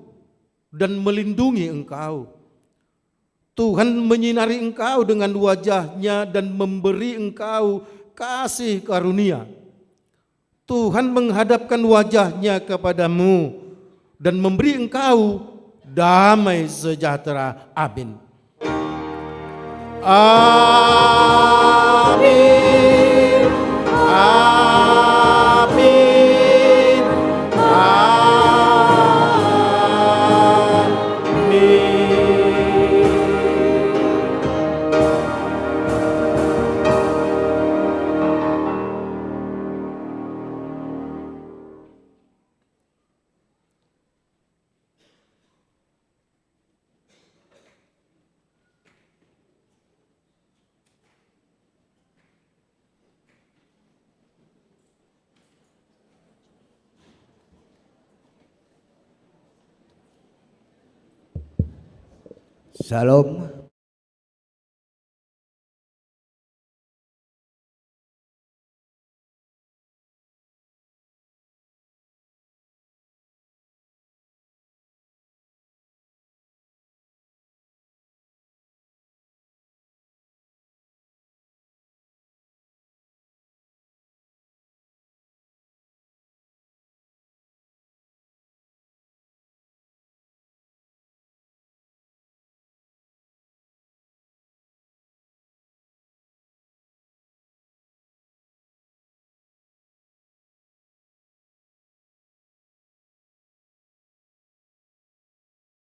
dan melindungi engkau. Tuhan menyinari engkau dengan wajah-Nya dan memberi engkau kasih karunia. Tuhan menghadapkan wajah-Nya kepadamu dan memberi engkau damai sejahtera. Amin. Amin. Amin. Salam.